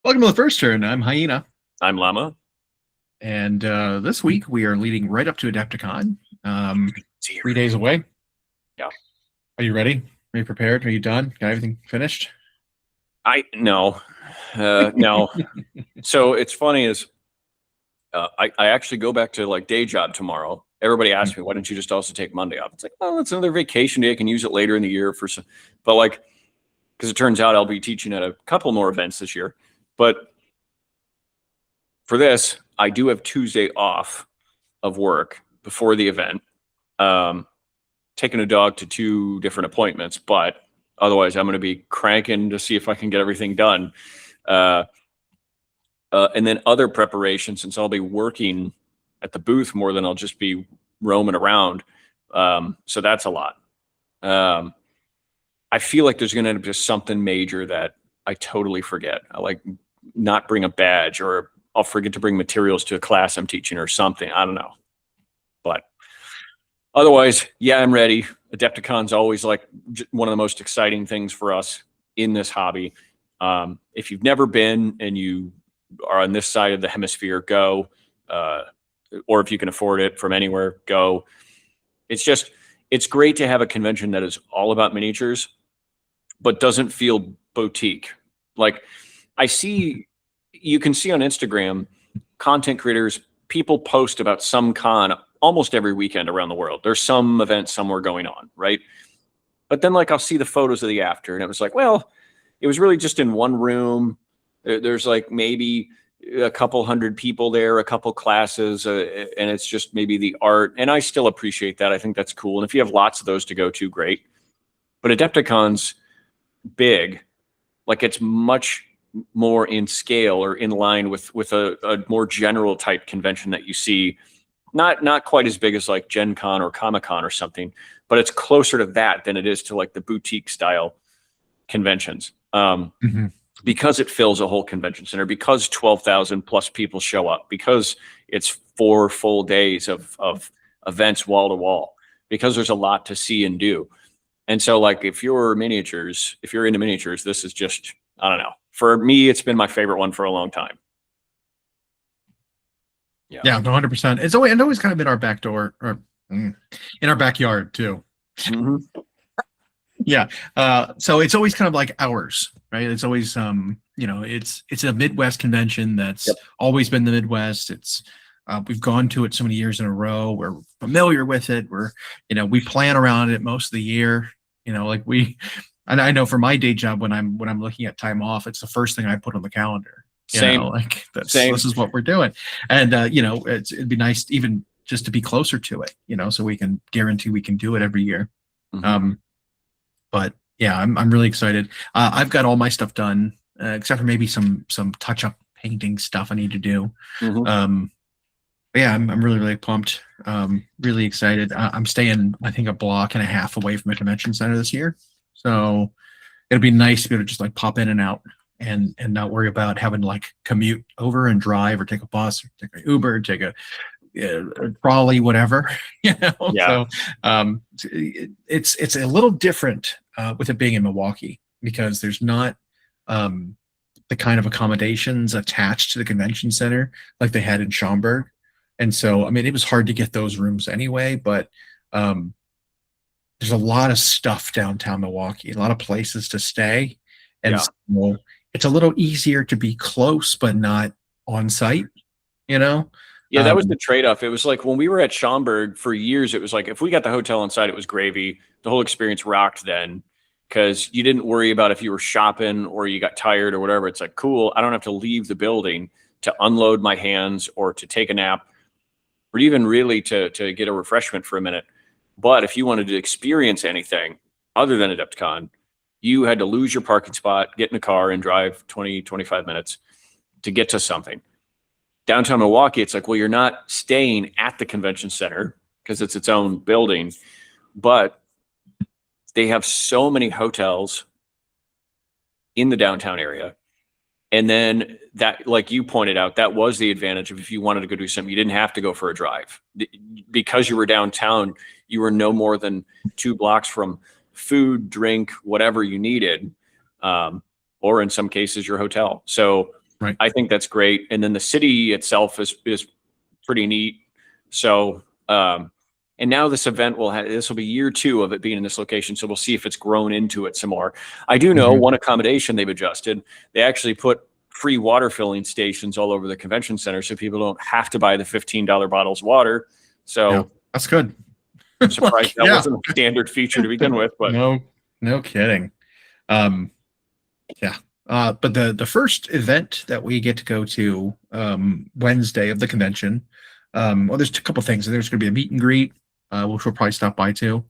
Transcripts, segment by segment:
Welcome to the first turn. I'm Hyena, I'm Llama. and this week we are leading right up to Adepticon. 3 days away. Yeah. Are you ready? Are you prepared? Are you done? Got everything finished? No. So it's funny is I actually go back to like day job tomorrow. Everybody asks me, why don't you just also take Monday off? It's like, oh, it's another vacation day. I can use it later in the year for some, but like, because it turns out I'll be teaching at a couple more events this year. But for this, I do have Tuesday off of work before the event. Taking a dog to 2 different appointments, but otherwise I'm going to be cranking to see if I can get everything done. And then other preparations, since I'll be working at the booth more than I'll just be roaming around. So that's a lot. I feel like there's going to end up just something major that I totally forget. I like not bring a badge, or I'll forget to bring materials to a class I'm teaching or something. I don't know. But otherwise, yeah, I'm ready. Adepticon's always like one of the most exciting things for us in this hobby. If you've never been and you are on this side of the hemisphere, go. Or if you can afford it from anywhere, go. It's great to have a convention that is all about miniatures, but doesn't feel boutique. Like you can see on Instagram, content creators, people post about some con almost every weekend around the world. There's some event somewhere going on, right? But then like I'll see the photos of the after, and it was like, well, it was really just in one room. There's like maybe a couple hundred people there, a couple classes, and it's just maybe the art. And I still appreciate that. I think that's cool. And if you have lots of those to go to, great. But Adepticon's big, like it's much more in scale or in line with a more general type convention that you see. Not quite as big as like Gen Con or Comic Con or something, but it's closer to that than it is to like the boutique style conventions. Because it fills a whole convention center, because 12,000 plus people show up, because it's 4 full days of events wall to wall, because there's a lot to see and do. And so like if you're into miniatures, this is just, I don't know. For me, it's been my favorite one for a long time. Yeah, no, 100%. It's always kind of in our back door, or in our backyard too. Mm-hmm. Yeah. So it's always kind of like ours, right? It's always it's a Midwest convention that's always been the Midwest. It's we've gone to it so many years in a row. We're familiar with it. We plan around it most of the year. And I know for my day job, when I'm looking at time off, it's the first thing I put on the calendar. Same. This is what we're doing. And it'd be nice even just to be closer to it, so we can guarantee we can do it every year. Mm-hmm. But yeah, I'm really excited. I've got all my stuff done, except for maybe some touch-up painting stuff I need to do. Mm-hmm. But yeah, I'm really, really pumped. Really excited. I'm staying, I think, a block and a half away from a convention center this year. So it'll be nice to be able to just like pop in and out and not worry about having to like commute over and drive or take a bus or take an Uber, take a trolley, whatever. Yeah. So it's a little different with it being in Milwaukee, because there's not the kind of accommodations attached to the convention center like they had in Schaumburg. And so, I mean, it was hard to get those rooms anyway, but there's a lot of stuff downtown Milwaukee, a lot of places to stay. And so it's a little easier to be close, but not on site, Yeah, that was the trade-off. It was like when we were at Schaumburg for years, it was like if we got the hotel on site, it was gravy. The whole experience rocked then, because you didn't worry about if you were shopping or you got tired or whatever. It's like, cool, I don't have to leave the building to unload my hands or to take a nap or even really to get a refreshment for a minute. But if you wanted to experience anything other than Adepticon, you had to lose your parking spot, get in a car and drive 20, 25 minutes to get to something. Downtown Milwaukee, it's like, well, you're not staying at the convention center because it's its own building, but they have so many hotels in the downtown area. And then that, like you pointed out, that was the advantage of if you wanted to go do something, you didn't have to go for a drive. Because you were downtown, you were no more than 2 blocks from food, drink, whatever you needed, or in some cases, your hotel. So Right. I think that's great. And then the city itself is pretty neat. So, and now this event this will be year 2 of it being in this location. So we'll see if it's grown into it some more. I do know one accommodation they've adjusted. They actually put free water filling stations all over the convention center, so people don't have to buy the $15 bottles of water. So Yeah, that's good. I'm surprised Like, that yeah. wasn't a standard feature to begin with, but No kidding. Yeah. But the first event that we get to go to Wednesday of the convention, well, there's a couple things. There's going to be a meet and greet, which we'll probably stop by to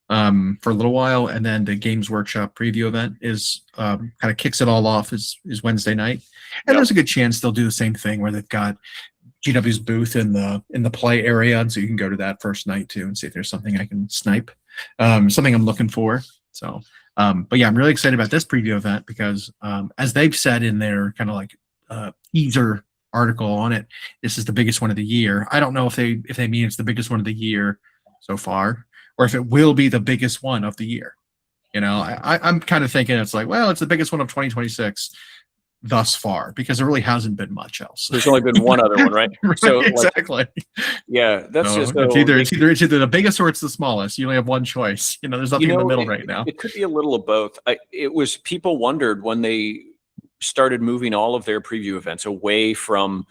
for a little while, and then the Games Workshop preview event is kind of kicks it all off is Wednesday night, and there's a good chance they'll do the same thing where they've got GW's booth in the play area, and so you can go to that first night too and see if there's something I can snipe, something I'm looking for. So. But yeah, I'm really excited about this preview event because, as they've said in their kind of like teaser article on it, this is the biggest one of the year. I don't know if they mean it's the biggest one of the year so far, or if it will be the biggest one of the year. You know, I'm kind of thinking it's like, well, it's the biggest one of 2026 thus far because there really hasn't been much else. There's only been one other one, right? Right, So exactly. Yeah, that's just it's either the biggest or it's the smallest. You only have one choice. You know, there's nothing in the middle right now. It could be a little of both. It was people wondered when they started moving all of their preview events away from,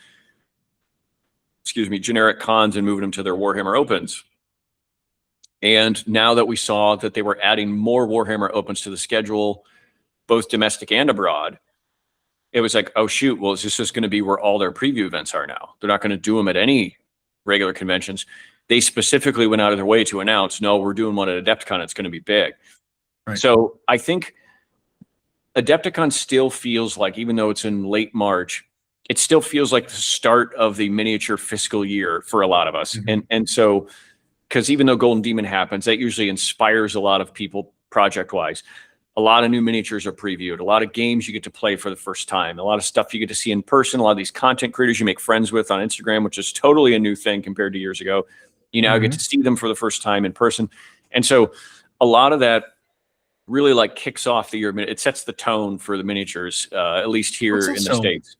generic cons and moving them to their Warhammer Opens. And now that we saw that they were adding more Warhammer Opens to the schedule, both domestic and abroad, it was like, oh shoot, well, is this just going to be where all their preview events are now? They're not going to do them at any regular conventions. They specifically went out of their way to announce, no, we're doing one at Adepticon. It's going to be big. Right. So I think Adepticon still feels like, even though it's in late March, it still feels like the start of the miniature fiscal year for a lot of us. And so, because even though Golden Demon happens, that usually inspires a lot of people project-wise. A lot of new miniatures are previewed, a lot of games you get to play for the first time, a lot of stuff you get to see in person, a lot of these content creators you make friends with on Instagram, which is totally a new thing compared to years ago. You now get to see them for the first time in person. And so a lot of that really like kicks off the year. It sets the tone for the miniatures, at least here in the States.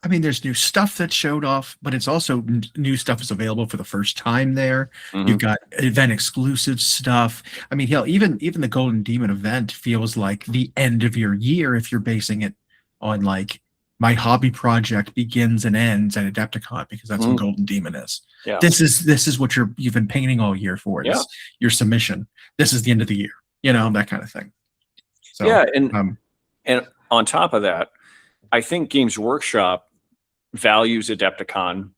I mean, there's new stuff that showed off, but it's also new stuff is available for the first time there. You've got event exclusive stuff. I mean, hell, even the Golden Demon event feels like the end of your year if you're basing it on like my hobby project begins and ends at Adepticon because that's when Golden Demon is. Yeah. This is what you've been painting all year for. This, your submission. This is the end of the year. You know, that kind of thing. So, yeah, and on top of that, I think Games Workshop values Adepticon.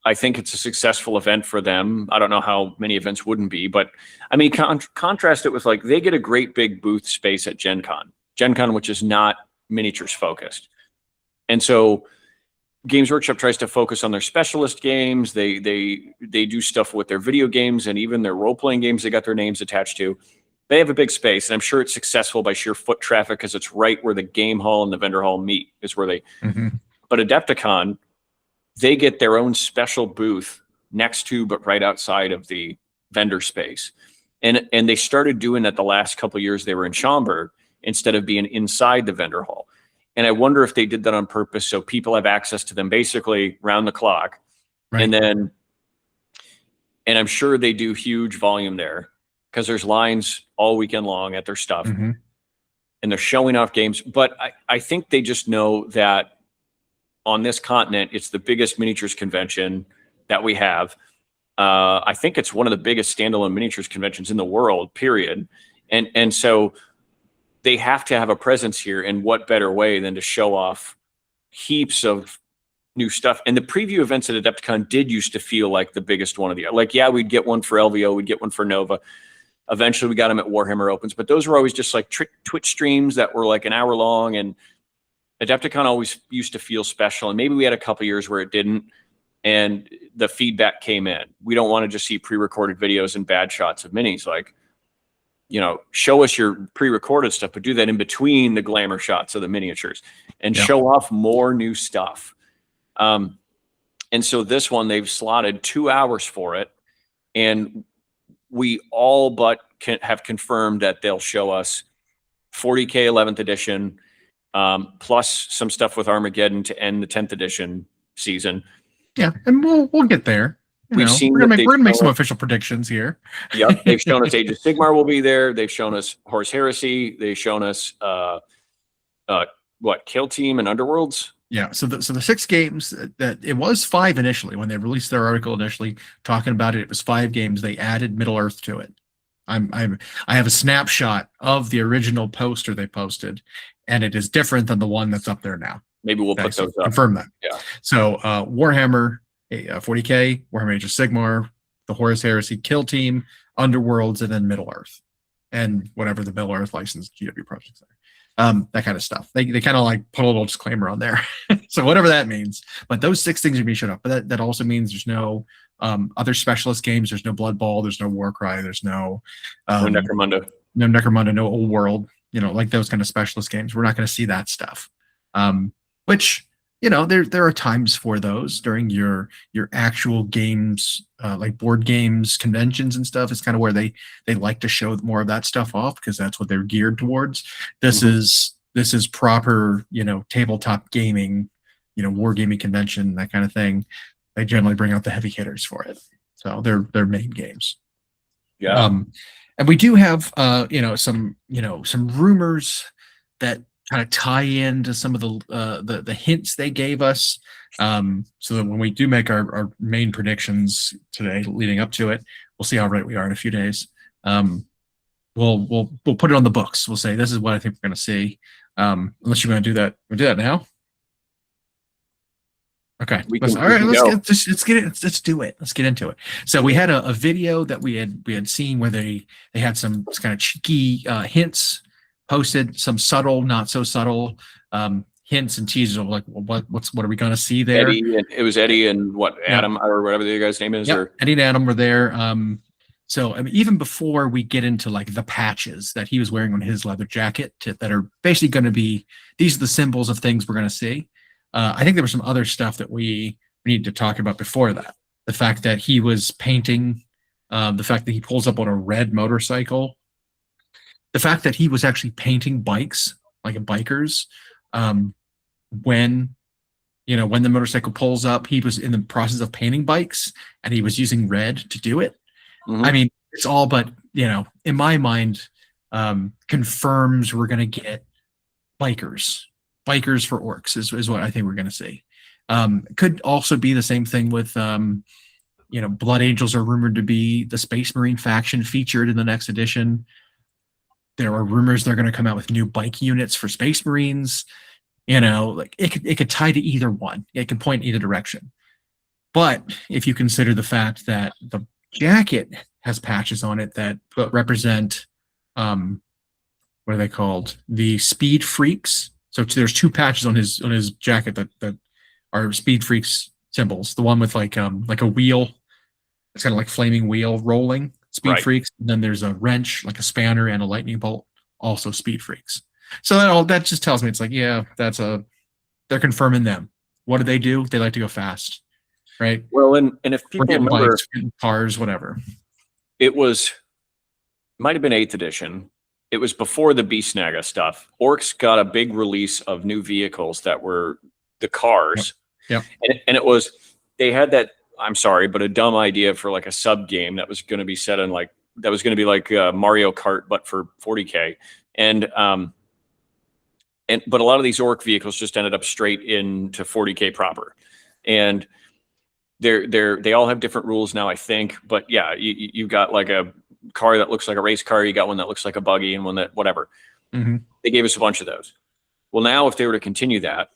I think it's a successful event for them. I don't know how many events wouldn't be, but I mean, contrast it with like they get a great big booth space at Gen Con, which is not miniatures focused. And so Games Workshop tries to focus on their specialist games. They do stuff with their video games and even their role-playing games they got their names attached to. They have a big space, and I'm sure it's successful by sheer foot traffic because it's right where the game hall and the vendor hall meet is where they But Adepticon, they get their own special booth next to, but right outside of the vendor space. And they started doing that the last couple of years they were in Schaumburg instead of being inside the vendor hall. And I wonder if they did that on purpose so people have access to them basically round the clock. Right. And I'm sure they do huge volume there because there's lines all weekend long at their stuff. And they're showing off games. But I think they just know that on this continent, it's the biggest miniatures convention that we have. I think it's one of the biggest standalone miniatures conventions in the world, period. And so they have to have a presence here, and what better way than to show off heaps of new stuff. And the preview events at Adepticon did used to feel like the biggest one of the year. Like, yeah, we'd get one for LVO, we'd get one for Nova. Eventually we got them at Warhammer Opens, but those were always just like Twitch streams that were like an hour long, and Adepticon always used to feel special. And maybe we had a couple years where it didn't, and the feedback came in. We don't want to just see pre-recorded videos and bad shots of minis. Like, you know, show us your pre-recorded stuff, but do that in between the glamour shots of the miniatures and show off more new stuff. And so this one, they've slotted 2 hours for it. And we all but have confirmed that they'll show us 40K 11th edition plus some stuff with Armageddon to end the 10th edition season. Yeah, and we'll get there. We've seen we're that gonna make some official predictions here. Yep, they've shown us Age of Sigmar will be there. They've shown us Horus Heresy. They've shown us what, Kill Team and Underworlds. Yeah, so the 6 games that it was 5 initially when they released their article initially talking about it. It was 5 games. They added Middle Earth to it. I have a snapshot of the original poster they posted, and it is different than the one that's up there now. Maybe we'll put those up. Confirm that. Yeah. So Warhammer 40K, Warhammer Age of Sigmar, the Horus Heresy, Kill Team, Underworlds, and then Middle Earth, and whatever the Middle Earth licensed GW projects are. That kind of stuff. They kind of like put a little disclaimer on there. So whatever that means. But those 6 things are being shut up. But that also means there's no other specialist games. There's no Blood Bowl. There's no Warcry. There's no Necromunda. No Necromunda, no Old World. Like those kind of specialist games. We're not going to see that stuff. Which, there are times for those during your actual games, like board games, conventions and stuff. Is kind of where they like to show more of that stuff off because that's what they're geared towards. This is proper, tabletop gaming, wargaming convention, that kind of thing. They generally bring out the heavy hitters for it. So they're main games. Yeah. And we do have some rumors that kind of tie into some of the hints they gave us, so that when we do make our main predictions today leading up to it, we'll see how right we are in a few days. We'll put it on the books. We'll say this is what I think we're going to see. Unless you want to do that, we'll do that now. Okay. Let's get it. Let's do it. Let's get into it. So we had a video that we had seen where they had some kind of cheeky hints posted, some subtle, not so subtle hints and teasers of like, what are we going to see there? It was Eddie and Adam or whatever the guy's name is. Yep. Eddie and Adam were there. So I mean, even before we get into like the patches that he was wearing on his leather jacket that are basically going to be, these are the symbols of things we're going to see. I think there was some other stuff that we need to talk about before that. The fact that he was painting, the fact that he pulls up on a red motorcycle, the fact that he was actually painting bikes like bikers. When the motorcycle pulls up, he was in the process of painting bikes and he was using red to do it. Mm-hmm. I mean, it's all but, in my mind, confirms we're going to get bikers for orcs is what I think we're going to see. Could also be the same thing with, Blood Angels are rumored to be the Space Marine faction featured in the next edition. There are rumors they're going to come out with new bike units for Space Marines. Like it could tie to either one. It can point in either direction. But if you consider the fact that the jacket has patches on it that represent, what are they called? The Speed Freaks. So there's 2 patches on his jacket that are Speed Freaks symbols. The one with like a wheel, it's kind of like flaming wheel rolling, Speed Freaks. And then there's a wrench, like a spanner, and a lightning bolt, also Speed Freaks. So that just tells me it's like, yeah, they're confirming them. What do? They like to go fast, right? Well, and if people remember, bikes, cars, whatever. It might have been 8th edition. It was before the Beastnaga stuff. Orcs got a big release of new vehicles that were the cars. Yep. And they had that, I'm sorry, but a dumb idea for like a sub game that was going to be set in like Mario Kart, but for 40K. But a lot of these orc vehicles just ended up straight into 40K proper. And they all have different rules now, I think. But yeah, you got like a car that looks like a race car. You got one that looks like a buggy, and one that whatever. Mm-hmm. They gave us a bunch of those. Well, now if they were to continue that,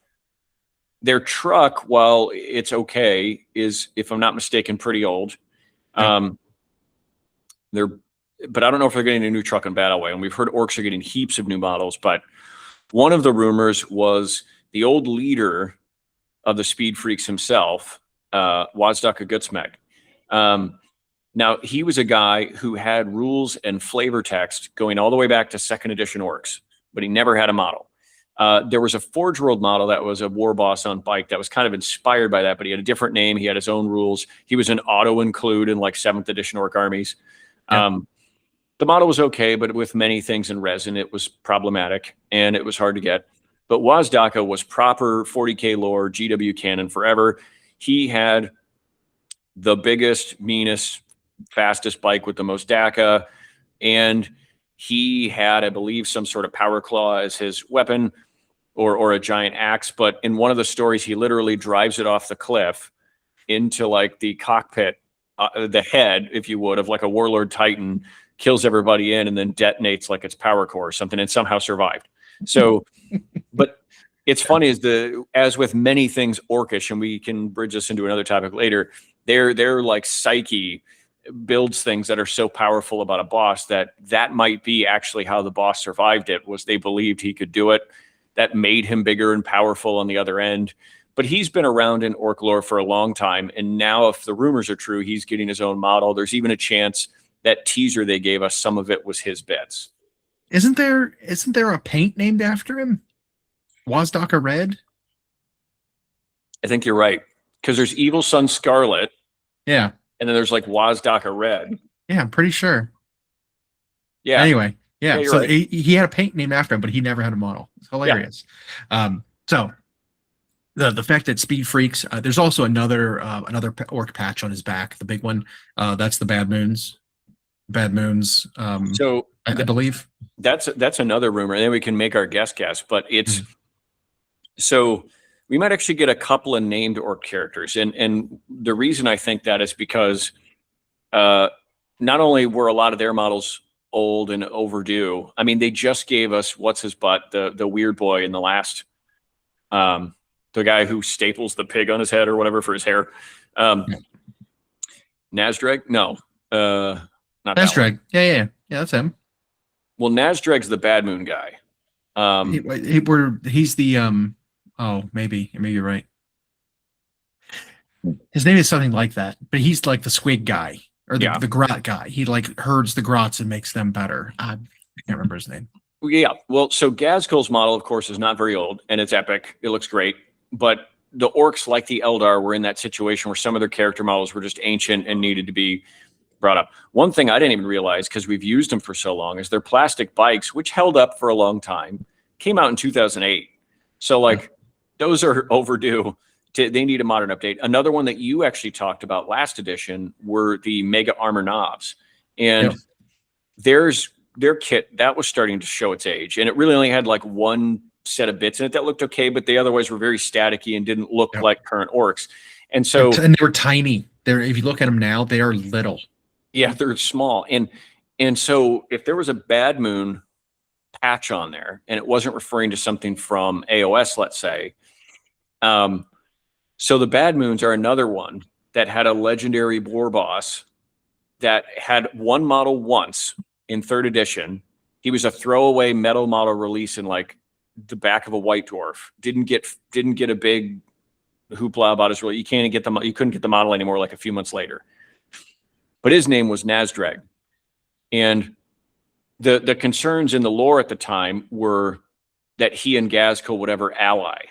their truck, while it's okay, is, if I'm not mistaken, pretty old. But I don't know if they're getting a new truck in Battleway. And we've heard orcs are getting heaps of new models. But one of the rumors was the old leader of the Speed Freaks himself, Wazdaka Gutsmeg. Now, he was a guy who had rules and flavor text going all the way back to 2nd edition orcs, but he never had a model. There was a Forge World model that was a war boss on bike that was kind of inspired by that, but he had a different name. He had his own rules. He was an auto-include in like 7th edition orc armies. Yeah. The model was okay, but with many things in resin, it was problematic and it was hard to get. But Wazdaka was proper 40K lore, GW canon forever. He had the biggest, meanest, fastest bike with the most DACA. And he had, I believe, some sort of power claw as his weapon or a giant axe. But in one of the stories, he literally drives it off the cliff into like the cockpit, the head, if you would, of like a warlord titan, kills everybody in and then detonates like its power core or something and somehow survived. So, but it's funny as with many things orcish, and we can bridge this into another topic later, their like psyche builds things that are so powerful about a boss that might be actually how the boss survived it, was they believed he could do it. That made him bigger and powerful on the other end. But he's been around in orc lore for a long time. And now if the rumors are true, he's getting his own model. There's even a chance that teaser they gave us, some of it was his bits. Isn't there a paint named after him? Wazdaka Red? I think you're right. Because there's Evil Sun Scarlet. Yeah. And then there's like Wazdaka Red. Yeah, I'm pretty sure. Yeah. Anyway, yeah. Yeah, So right. he had a paint named after him, but he never had a model. It's hilarious. Yeah. So the fact that Speed Freaks, there's also another orc patch on his back, the big one. That's the Bad Moons. So I believe that's another rumor, and then we can make our guess. But it's so we might actually get a couple of named orc characters, and the reason I think that is because not only were a lot of their models old and overdue. I mean, they just gave us what's his butt, the weird boy in the last, the guy who staples the pig on his head or whatever for his hair. Nazdreg? No, not Nazdreg. Yeah, that's him. Well, Nazdreg's the Bad Moon guy. He's the oh, maybe you're right. His name is something like that, but he's like the squig guy. Or the grot guy. He like herds the grots and makes them better. I can't remember his name. Yeah. Well, so Gazkul's model, of course, is not very old and it's epic. It looks great. But the orcs, like the Eldar, were in that situation where some of their character models were just ancient and needed to be brought up. One thing I didn't even realize, because we've used them for so long, is their plastic bikes, which held up for a long time, came out in 2008. So like those are overdue. They need a modern update. Another one that you actually talked about last edition were the Mega Armor Knobs. And their kit, that was starting to show its age. And it really only had like one set of bits in it that looked okay, but they otherwise were very staticky and didn't look like current orcs. And so... And they were tiny. If you look at them now, they are little. Yeah, they're small. And so if there was a Bad Moon patch on there, and it wasn't referring to something from AOS, let's say... So the Bad Moons are another one that had a legendary war boss that had one model once in 3rd edition. He was a throwaway metal model release in like the back of a white dwarf. Didn't get a big hoopla about his release. You couldn't get the model anymore like a few months later. But his name was Nazdreg. And the concerns in the lore at the time were that he and Gazkul would ever ally.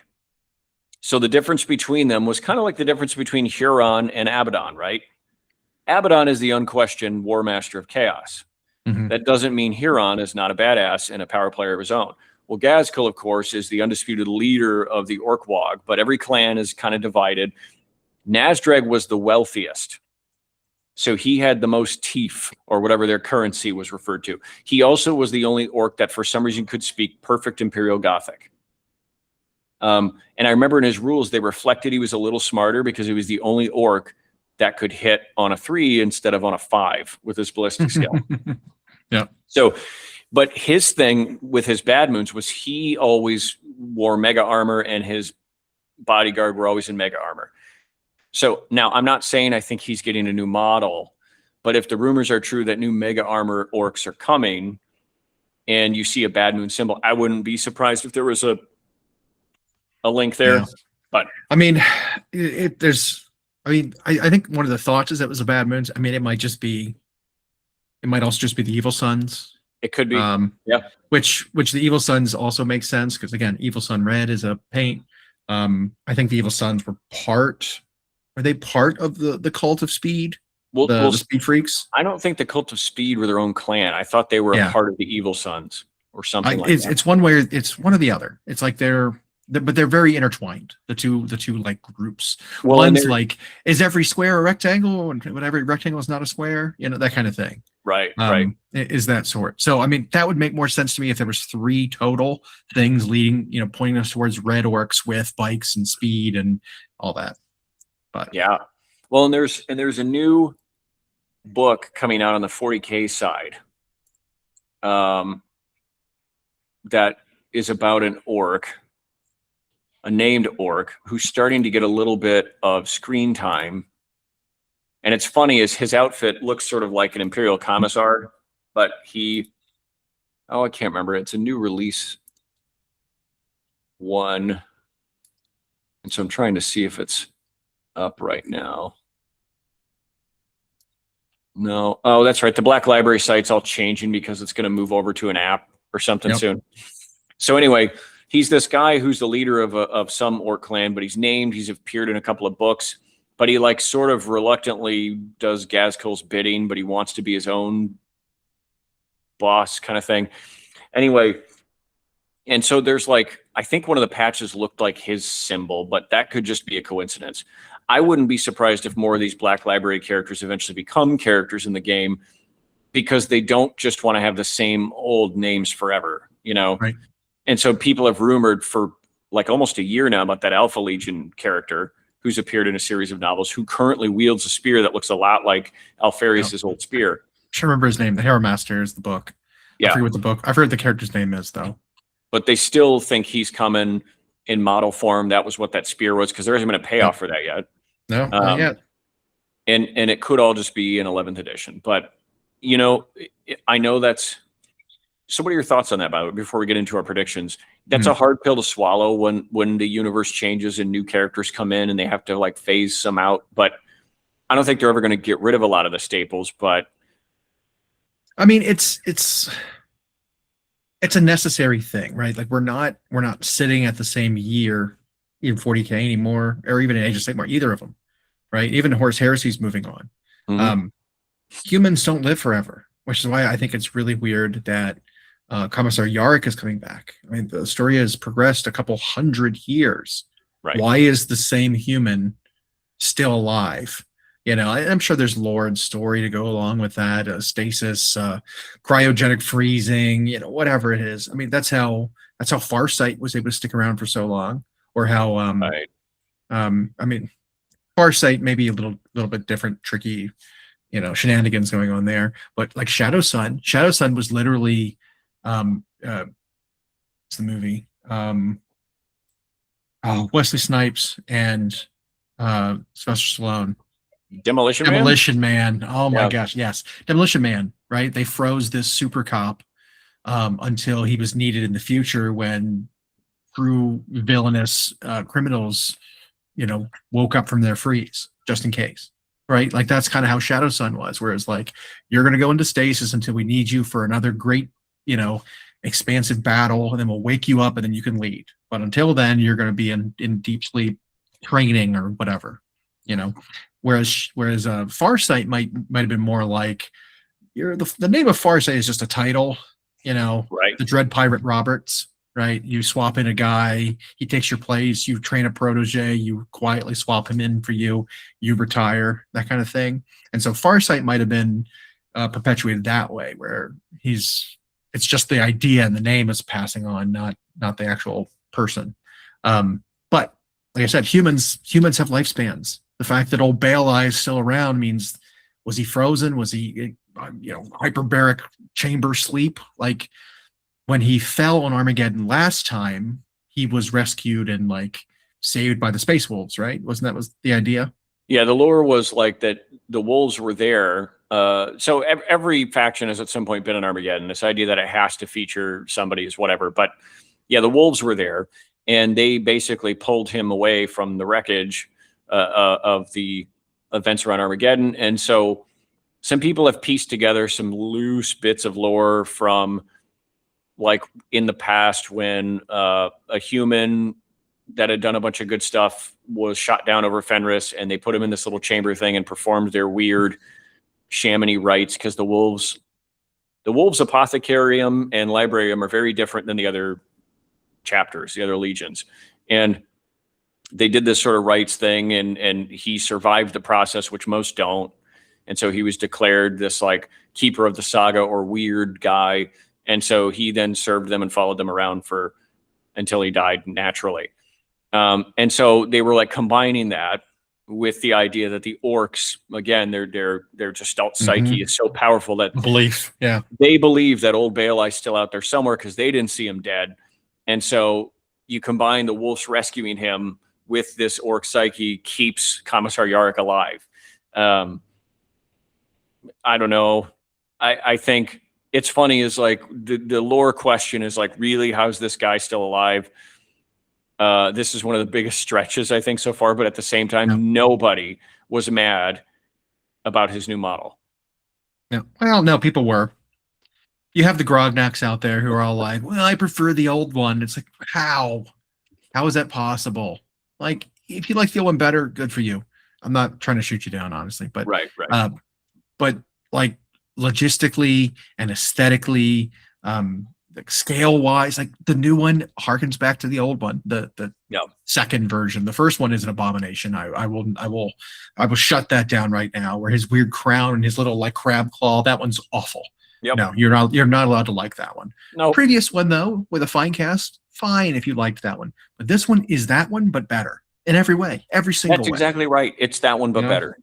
So the difference between them was kind of like the difference between Huron and Abaddon, right? Abaddon is the unquestioned War Master of Chaos. That doesn't mean Huron is not a badass and a power player of his own. Well, Gazkul, of course, is the undisputed leader of the Orkwog, but every clan is kind of divided. Nazdreg was the wealthiest. So he had the most teeth, or whatever their currency was referred to. He also was the only orc that for some reason could speak perfect Imperial Gothic. And I remember in his rules, they reflected he was a little smarter because he was the only orc that could hit on a 3 instead of on a 5 with his ballistic skill. Yeah. So, but his thing with his Bad Moons was he always wore mega armor and his bodyguard were always in mega armor. So now I'm not saying I think he's getting a new model, but if the rumors are true that new mega armor orcs are coming and you see a Bad Moon symbol, I wouldn't be surprised if there was a link there. Yeah. But I mean, I think one of the thoughts is that it was a Bad Moons. I mean, it might also just be the Evil Sons. It could be. Yeah. Which the Evil Sons also makes sense because again, Evil Sun Red is a paint. I think the Evil Sons were part of the Cult of Speed? Well, the Speed Freaks? I don't think the Cult of Speed were their own clan. I thought they were a part of the Evil Sons. or something like that. It's one way. It's one or the other. It's like but they're very intertwined. The two like groups. Well, One's like, is every square a rectangle, and when every rectangle is not a square, that kind of thing. Right. Is that sort. So I mean, that would make more sense to me if there was 3 total things leading, pointing us towards red orcs with bikes and speed and all that. But yeah. Well, and there's a new book coming out on the 40K side. That is about an orc, a named orc, who's starting to get a little bit of screen time. And it's funny, is his outfit looks sort of like an Imperial Commissar, but I can't remember. It's a new release one. And so I'm trying to see if it's up right now. No. Oh, that's right. The Black Library site's all changing because it's going to move over to an app or something soon. So anyway, he's this guy who's the leader of some orc clan, but he's named. He's appeared in a couple of books, but he like sort of reluctantly does Gazkul's bidding, but he wants to be his own boss kind of thing. Anyway, and so there's like, I think one of the patches looked like his symbol, but that could just be a coincidence. I wouldn't be surprised if more of these Black Library characters eventually become characters in the game, because they don't just want to have the same old names forever, Right. And so people have rumored for like almost a year now about that Alpha Legion character who's appeared in a series of novels, who currently wields a spear that looks a lot like Alfarius's old spear. I should remember his name. The Hero Master is the book. Yeah. I forget what the character's name is, though. But they still think he's coming in model form. That was what that spear was, because there hasn't been a payoff for that yet. No, not yet. And it could all just be an 11th edition. But, I know that's... So what are your thoughts on that, by the way, before we get into our predictions? That's a hard pill to swallow when the universe changes and new characters come in and they have to like phase some out. But I don't think they're ever going to get rid of a lot of the staples. But I mean, it's a necessary thing, right? Like we're not sitting at the same year in 40K anymore, or even in Age of Sigmar, either of them, right? Even Horus Heresy's moving on. Mm-hmm. Humans don't live forever, which is why I think it's really weird that Commissar Yarrick is coming back. I mean, the story has progressed a couple hundred years. Right. Why is the same human still alive? I'm sure there's lore and story to go along with that. Stasis, cryogenic freezing, whatever it is. I mean, that's how Farsight was able to stick around for so long, or how right. I mean, Farsight maybe a little bit different, tricky, shenanigans going on there. But like Shadow Sun was literally what's the movie? Wesley Snipes and Sylvester Stallone. Demolition Man. Oh my gosh, yes. Demolition Man, right? They froze this super cop until he was needed in the future, when true villainous criminals, woke up from their freeze, just in case. Right? Like that's kind of how Shadow Sun was, whereas like you're gonna go into stasis until we need you for another great, expansive battle, and then we'll wake you up and then you can lead. But until then, you're gonna be in deep sleep training or whatever, Whereas Farsight might have been more like the name of Farsight is just a title, Right. The Dread Pirate Roberts, right? You swap in a guy, he takes your place, you train a protege, you quietly swap him in for you retire, that kind of thing. And so Farsight might have been perpetuated that way, where it's just the idea and the name is passing on, not the actual person. But like I said, humans have lifespans. The fact that old Bale Eye is still around means, was he frozen? Was he, hyperbaric chamber sleep? Like when he fell on Armageddon last time, he was rescued and like saved by the Space Wolves, right? That was the idea? Yeah, the lore was like that the wolves were there. So every faction has at some point been in Armageddon. This idea that it has to feature somebody is whatever. But yeah, the wolves were there, and they basically pulled him away from the wreckage of the events around Armageddon. And so some people have pieced together some loose bits of lore from like in the past when a human that had done a bunch of good stuff was shot down over Fenris, and they put him in this little chamber thing and performed their weird shamany rites, because the wolves The Wolves Apothecarium and Librarium are very different than the other chapters, the other legions. And they did this sort of rights thing, and he survived the process, which most don't. And so he was declared this like keeper of the saga or weird guy. And so he then served them and followed them around for until he died naturally. And so they were like combining that with the idea that the orcs, again, their gestalt psyche is so powerful that Belief. Yeah. they believe that old Baeli's still out there somewhere because they didn't see him dead. And so you combine the wolves rescuing him with this orc psyche keeps Commissar Yarrick alive. I don't know. I think it's funny is like the lore question is like, really, how's this guy still alive? This is one of the biggest stretches I think so far, but at the same time, nobody was mad about his new model. Yeah. Well, no, people were. You have the Grognacks out there who are all like, well, I prefer the old one. It's like, how? How is that possible? Like, if you like the old one better, good for you. I'm not trying to shoot you down, honestly, but right. But like logistically and aesthetically, like scale wise, like the new one harkens back to the old one, the second version. The first one is an abomination. I will shut that down right now. Where his weird crown and his little like crab claw, that one's awful. Yep. No, you're not allowed to like that one. No. Previous one though, with a fine cast, fine if you liked that one. But this one is that one, but better in every way, every single way. That's exactly right. It's that one, but better.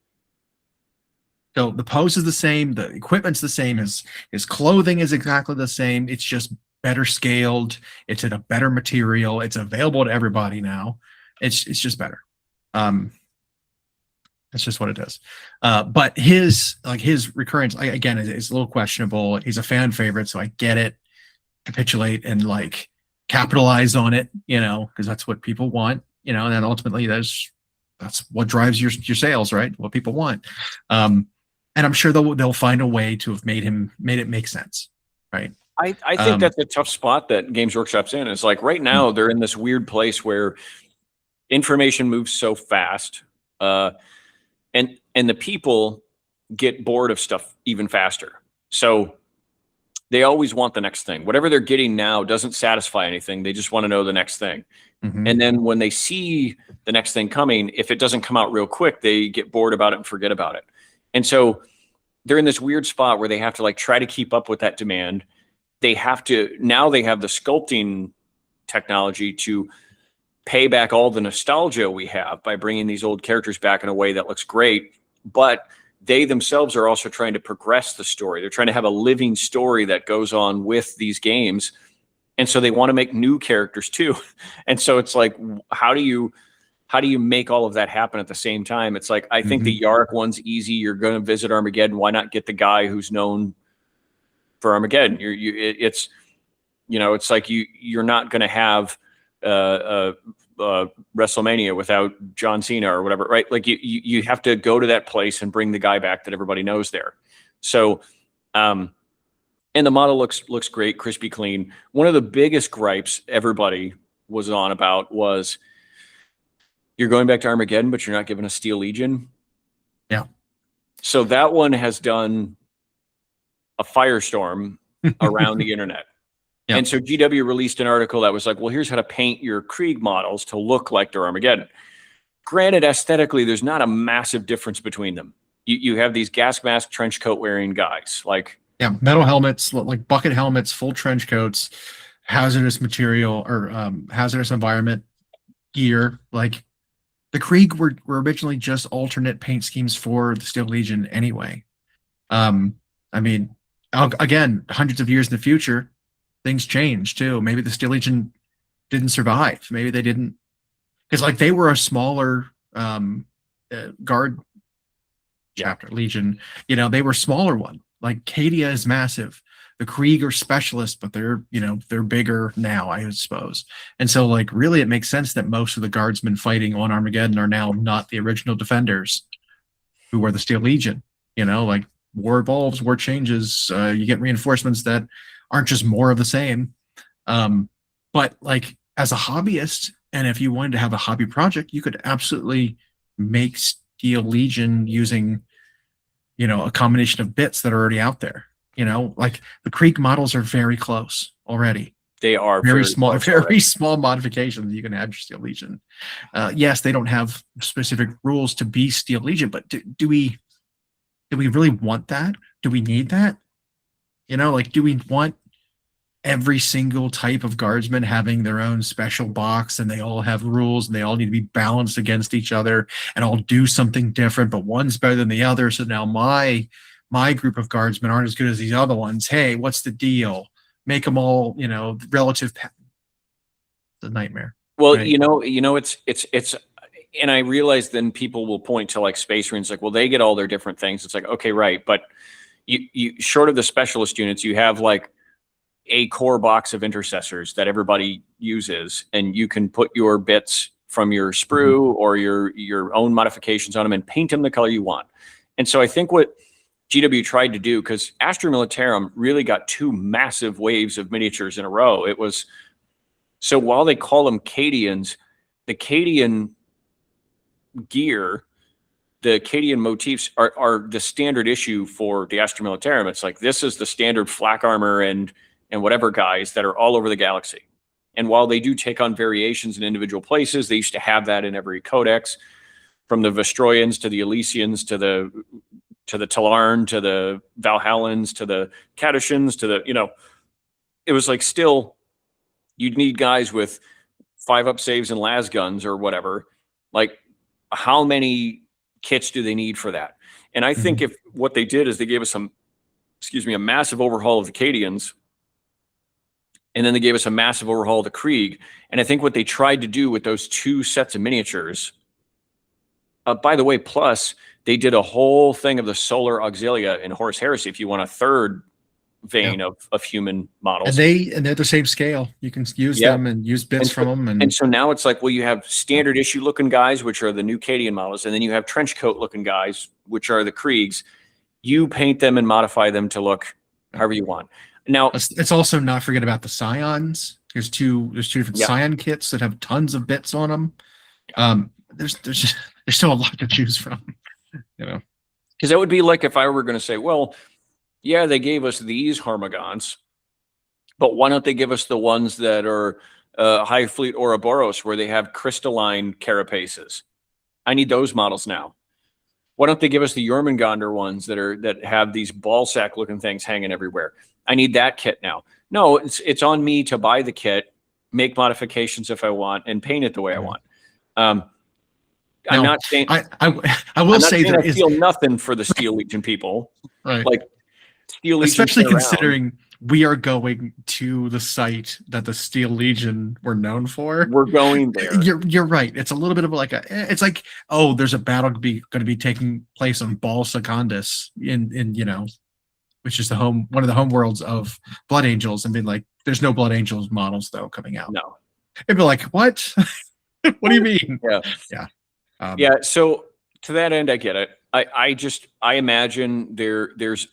So the pose is the same, the equipment's the same, his clothing is exactly the same. It's just better scaled. It's in a better material. It's available to everybody now. It's just better. That's just what it is. But his recurrence again is a little questionable. He's a fan favorite, so I get it. Capitulate and like capitalize on it, because that's what people want, and then ultimately that's what drives your sales, right? What people want. And I'm sure they'll find a way to have made it make sense, right? I think that's a tough spot that Games Workshop's in. It's like right now they're in this weird place where information moves so fast, and the people get bored of stuff even faster. So they always want the next thing. Whatever they're getting now doesn't satisfy anything. They just want to know the next thing. And then when they see the next thing coming, if it doesn't come out real quick, they get bored about it and forget about it. And so they're in this weird spot where they have to like try to keep up with that demand. They have the sculpting technology to pay back all the nostalgia we have by bringing these old characters back in a way that looks great. But they themselves are also trying to progress the story. They're trying to have a living story that goes on with these games. And so they want to make new characters too. And so it's like, how do you make all of that happen at the same time? It's like, I think the Yarrick one's easy. You're going to visit Armageddon. Why not get the guy who's known for Armageddon? It's like you're not going to have WrestleMania without John Cena or whatever, right? Like you have to go to that place and bring the guy back that everybody knows there. So, and the model looks great, crispy clean. One of the biggest gripes everybody was on about was, you're going back to Armageddon, but you're not giving a Steel Legion. Yeah. So that one has done a firestorm around the internet. Yeah. And so GW released an article that was like, well, here's how to paint your Krieg models to look like their Armageddon. Granted, aesthetically, there's not a massive difference between them. You have these gas mask, trench coat wearing guys. Like, yeah, metal helmets, like bucket helmets, full trench coats, hazardous material or hazardous environment gear. Like, the Krieg were originally just alternate paint schemes for the Steel Legion anyway. I mean, again, hundreds of years in the future, things change too. Maybe the Steel Legion didn't survive. Maybe they didn't, because like they were a smaller guard chapter Legion. They were a smaller one. Like Cadia is massive. The Krieg are specialists, but they're bigger now, I suppose. And so like really it makes sense that most of the guardsmen fighting on Armageddon are now not the original defenders who were the Steel Legion. Like war evolves, war changes, you get reinforcements that aren't just more of the same. But like as a hobbyist, and if you wanted to have a hobby project, you could absolutely make Steel Legion using, a combination of bits that are already out there. You know, like the Creek models are very close already. They are Very small, close very already. small modifications. You can add your Steel Legion. Yes, they don't have specific rules to be Steel Legion, but do we really want that? Do we need that? You know, like, do we want every single type of guardsman having their own special box and they all have rules and they all need to be balanced against each other and all do something different, but one's better than the other. So now my group of guardsmen aren't as good as these other ones. Hey, what's the deal? Make them all, you know, relative. The nightmare. Well, Right? it's, and I realize then people will point to like Space Marines, like, well, they get all their different things. It's like, okay, right, but you short of the specialist units, you have like a core box of intercessors that everybody uses, and you can put your bits from your sprue or your own modifications on them and paint them the color you want. And so I think what GW tried to do, because Astra Militarum really got two massive waves of miniatures in a row. It was, so while they call them Cadians, the Cadian gear, the Cadian motifs are the standard issue for the Astra Militarum. It's like, this is the standard flak armor and whatever guys that are all over the galaxy. And while they do take on variations in individual places, they used to have that in every codex, from the Vestroyans to the Elysians to the Talarn to the Valhallans to the Catachans to the, you know, it was like, still, you'd need guys with 5-up saves and las guns or whatever. Like, how many kits do they need for that? And I think if what they did is they gave us a massive overhaul of the Cadians, and then they gave us a massive overhaul of the Krieg. And I think what they tried to do with those two sets of miniatures, by the way, plus they did a whole thing of the Solar Auxilia in Horus Heresy, if you want a third vein of human models. And they're the same scale. You can use them and use bits from them. And so now it's like, well, you have standard issue looking guys, which are the new Cadian models, and then you have trench coat looking guys, which are the Kriegs. You paint them and modify them to look however you want. Now, it's also not forget about the Scions. There's two different Scion kits that have tons of bits on them. There's still a lot to choose from, you know. Because that would be like if I were going to say, well, yeah, they gave us these Harmagons, but why don't they give us the ones that are High Fleet Ouroboros, where they have crystalline carapaces? I need those models now. Why don't they give us the Jormungandr ones that have these ball sack looking things hanging everywhere? I need that kit now. No, it's on me to buy the kit, make modifications if I want, and paint it the way I want. I'm not saying I will say that I feel nothing for the Steel Legion people, right? Like Steel Legion, especially considering we are going to the site that the Steel Legion were known for. We're going there. You're right. It's a little bit of like it's like, oh, there's a battle going to be taking place on Bal Secundus in you know, which is one of the home worlds of Blood Angels, and be like, there's no Blood Angels models though coming out. No, it'd be like, what? What do you mean? Yeah. So to that end, I get it. I imagine there's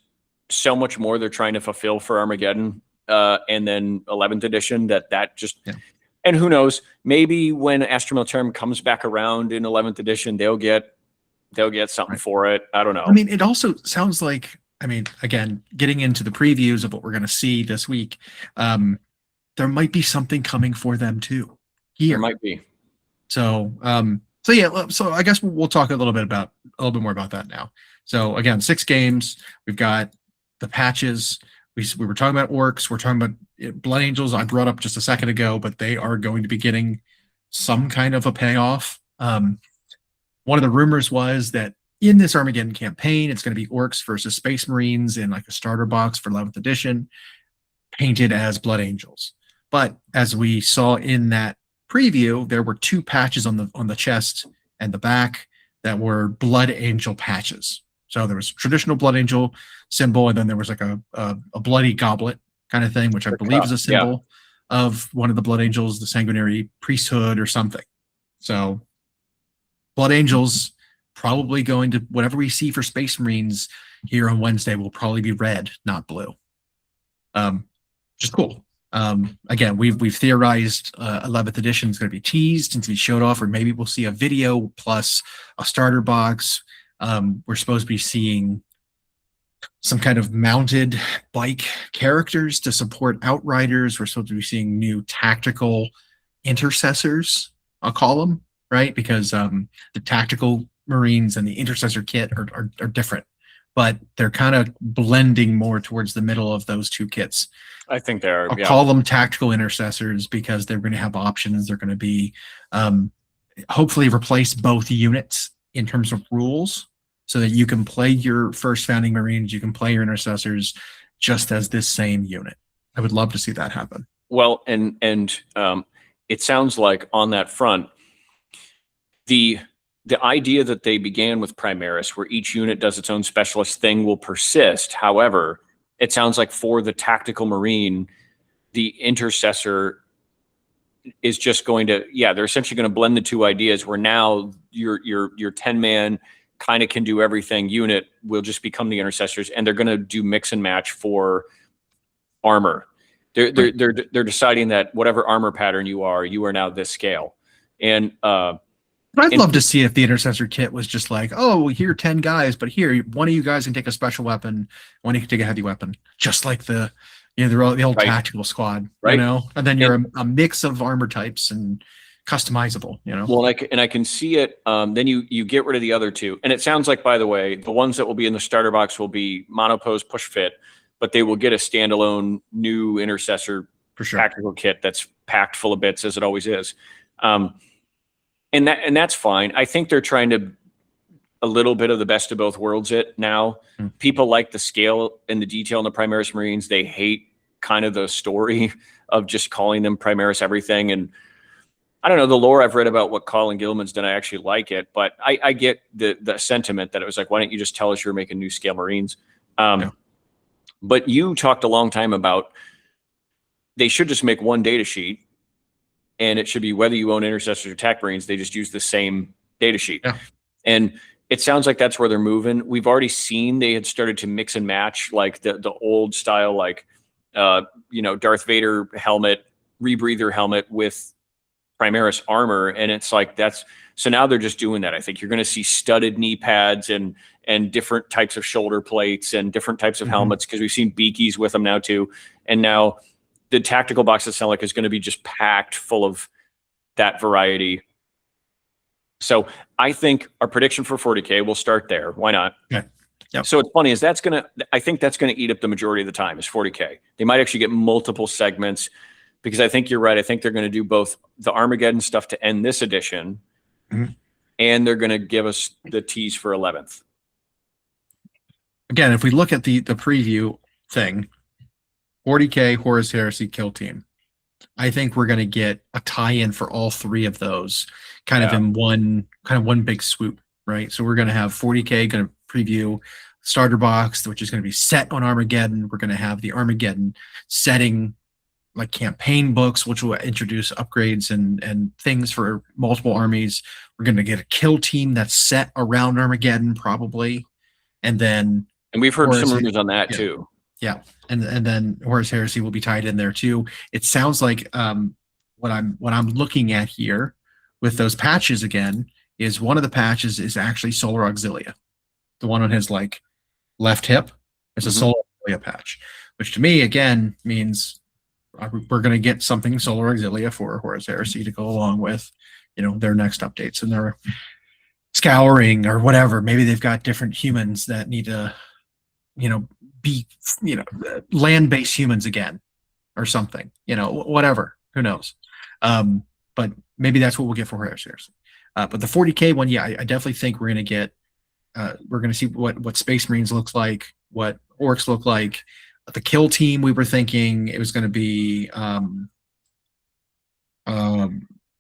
so much more they're trying to fulfill for Armageddon, and then 11th edition that just, and who knows, maybe when Astra Militarum comes back around in 11th edition, they'll get something for it. I don't know. I mean, it also sounds like, I mean, again, getting into the previews of what we're going to see this week, there might be something coming for them too. Here there might be. So I guess we'll talk a little bit more about that now. So again, 6 games. We've got the patches. We were talking about orcs. We're talking about Blood Angels. I brought up just a second ago, but they are going to be getting some kind of a payoff. One of the rumors was that in this Armageddon campaign, it's going to be orcs versus Space Marines in like a starter box for 11th edition, painted as Blood Angels. But as we saw in that preview, there were 2 patches on the chest and the back that were Blood Angel patches. So there was traditional Blood Angel symbol, and then there was like a bloody goblet kind of thing, which I believe is a symbol of one of the Blood Angels, the Sanguinary Priesthood or something. So Blood Angels probably going to, whatever we see for Space Marines here on Wednesday, will probably be red, not blue. Just cool. Again, we've theorized 11th edition is going to be teased and to be showed off, or maybe we'll see a video plus a starter box. We're supposed to be seeing some kind of mounted bike characters to support outriders. We're supposed to be seeing new tactical intercessors, I'll call them, right? Because the tactical Marines and the intercessor kit are different, but they're kind of blending more towards the middle of those two kits. I think they're. I'll call them tactical intercessors because they're going to have options. They're going to be hopefully replace both units in terms of rules, so that you can play your first founding Marines, you can play your intercessors just as this same unit. I would love to see that happen. Well, and it sounds like on that front, the idea that they began with Primaris, where each unit does its own specialist thing, will persist. However, it sounds like for the tactical Marine, the intercessor is just going to, they're essentially going to blend the two ideas, where now your 10-man kind of can do everything unit will just become the intercessors, and they're going to do mix and match for armor. They're deciding that whatever armor pattern you are now this scale. And I'd love to see if the intercessor kit was just like, oh, here are 10 guys, but here one of you guys can take a special weapon, one of you can take a heavy weapon, just like the old tactical squad, right? And then you're a mix of armor types and customizable, Well, and I can see it. Then you get rid of the other two, and it sounds like, by the way, the ones that will be in the starter box will be monopose push fit, but they will get a standalone new intercessor for sure tactical kit that's packed full of bits, as it always is. And that's fine. I think they're trying to a little bit of the best of both worlds it now. People like the scale and the detail in the Primaris Marines. They hate kind of the story of just calling them Primaris everything. And I don't know, the lore I've read about what Colin Gilman's done, I actually like it, but I get the sentiment that it was like, why don't you just tell us you're making new scale Marines? But you talked a long time about they should just make one data sheet, and it should be whether you own intercessors or tac Marines, they just use the same data sheet. Yeah. And it sounds like that's where they're moving. We've already seen they had started to mix and match like the old style, like Darth Vader helmet, rebreather helmet with Primaris armor, and it's like so now they're just doing that. I think you're going to see studded knee pads and different types of shoulder plates and different types of helmets, because we've seen beakies with them now too. And now the tactical box, it sounds like, is going to be just packed full of that variety. So I think our prediction for 40K, we'll start there. Why not? Yeah. Yep. So what's funny is I think that's going to eat up the majority of the time is 40K. They might actually get multiple segments, because I think you're right. I think they're going to do both the Armageddon stuff to end this edition, and they're going to give us the tease for 11th. Again, if we look at the preview thing, 40K, Horus Heresy, Kill Team, I think we're going to get a tie-in for all three of those kind of in one big swoop, right? So we're going to have 40K going to preview starter box, which is going to be set on Armageddon. We're going to have the Armageddon setting, like campaign books, which will introduce upgrades and things for multiple armies. We're going to get a Kill Team that's set around Armageddon, probably, and we've heard some rumors on that too. Yeah, and then Horus Heresy will be tied in there too. It sounds like what I'm looking at here with those patches again is one of the patches is actually Solar Auxilia, the one on his like left hip. It's a Solar Auxilia patch, which to me again means we're going to get something Solar Auxilia for Horus Heresy to go along with, their next updates and their scouring or whatever. Maybe they've got different humans that need to, be, land-based humans again or something, whatever, who knows? But maybe that's what we'll get for Horus Heresy. But the 40K one, I definitely think we're going to see what Space Marines looks like, what Orcs look like. The Kill Team, we were thinking it was going to be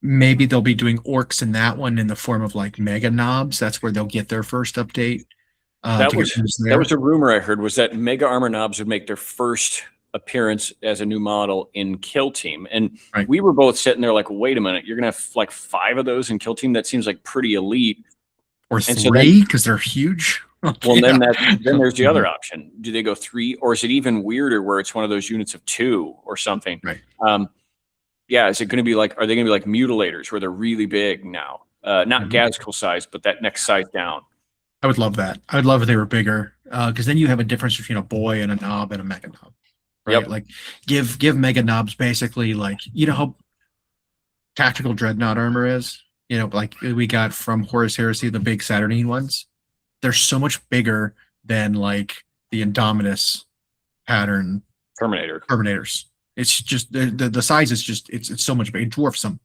maybe they'll be doing Orcs in that one in the form of like Mega Knobs. That's where they'll get their first update. That was a rumor I heard, was that Mega Armor Knobs would make their first appearance as a new model in Kill Team. And we were both sitting there like, wait a minute, you're going to have like 5 of those in Kill Team? That seems like pretty elite. Or 3, because they're huge. Well, then there's the other option. Do they go 3, or is it even weirder where it's one of those units of 2 or something? Right. Is it going to be like, are they going to be like Mutilators where they're really big now? Not Gazkul size, but that next size down. I would love that. I would love if they were bigger. because then you have a difference between a boy and a knob and a mega knob, right? Yep. Like give mega knobs basically like how tactical dreadnought armor is. Like we got from Horus Heresy, the big Saturnine ones. They're so much bigger than like the Indominus pattern Terminators. It's just the size is just it's so much bigger. It dwarfs them.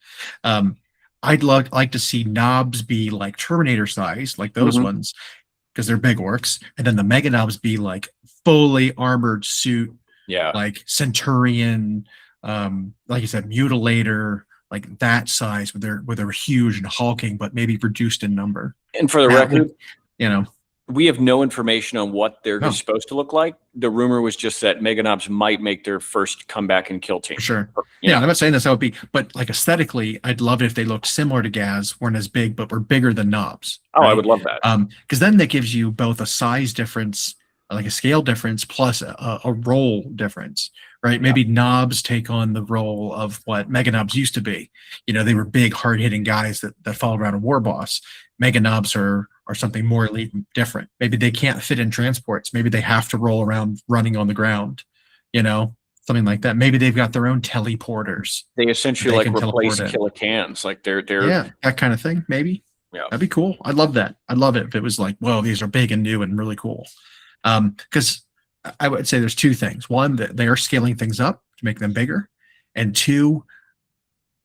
I'd like to see knobs be like Terminator size, like those ones, because they're big orcs, and then the mega knobs be like fully armored suit, like Centurion, like you said, Mutilator, like that size, where they're huge and hulking, but maybe reduced in number. And for the record, we have no information on what they're supposed to look like. The rumor was just that mega knobs might make their first comeback and kill team. For sure. I'm not saying that would be, but like aesthetically, I'd love it if they looked similar to Gaz, weren't as big, but were bigger than knobs. Oh, right? I would love that. Because then that gives you both a size difference, like a scale difference, plus a role difference, right? Maybe knobs take on the role of what mega knobs used to be. They were big, hard-hitting guys that followed around a war boss. Mega knobs are something more elite and different. Maybe they can't fit in transports. Maybe they have to roll around running on the ground, something like that. Maybe they've got their own teleporters. They essentially like replace Killicans. Like they're that kind of thing. Maybe. Yeah. That'd be cool. I'd love that. I'd love it if it was like, whoa, these are big and new and really cool. Because I would say there's two things. One, that they are scaling things up to make them bigger. And two,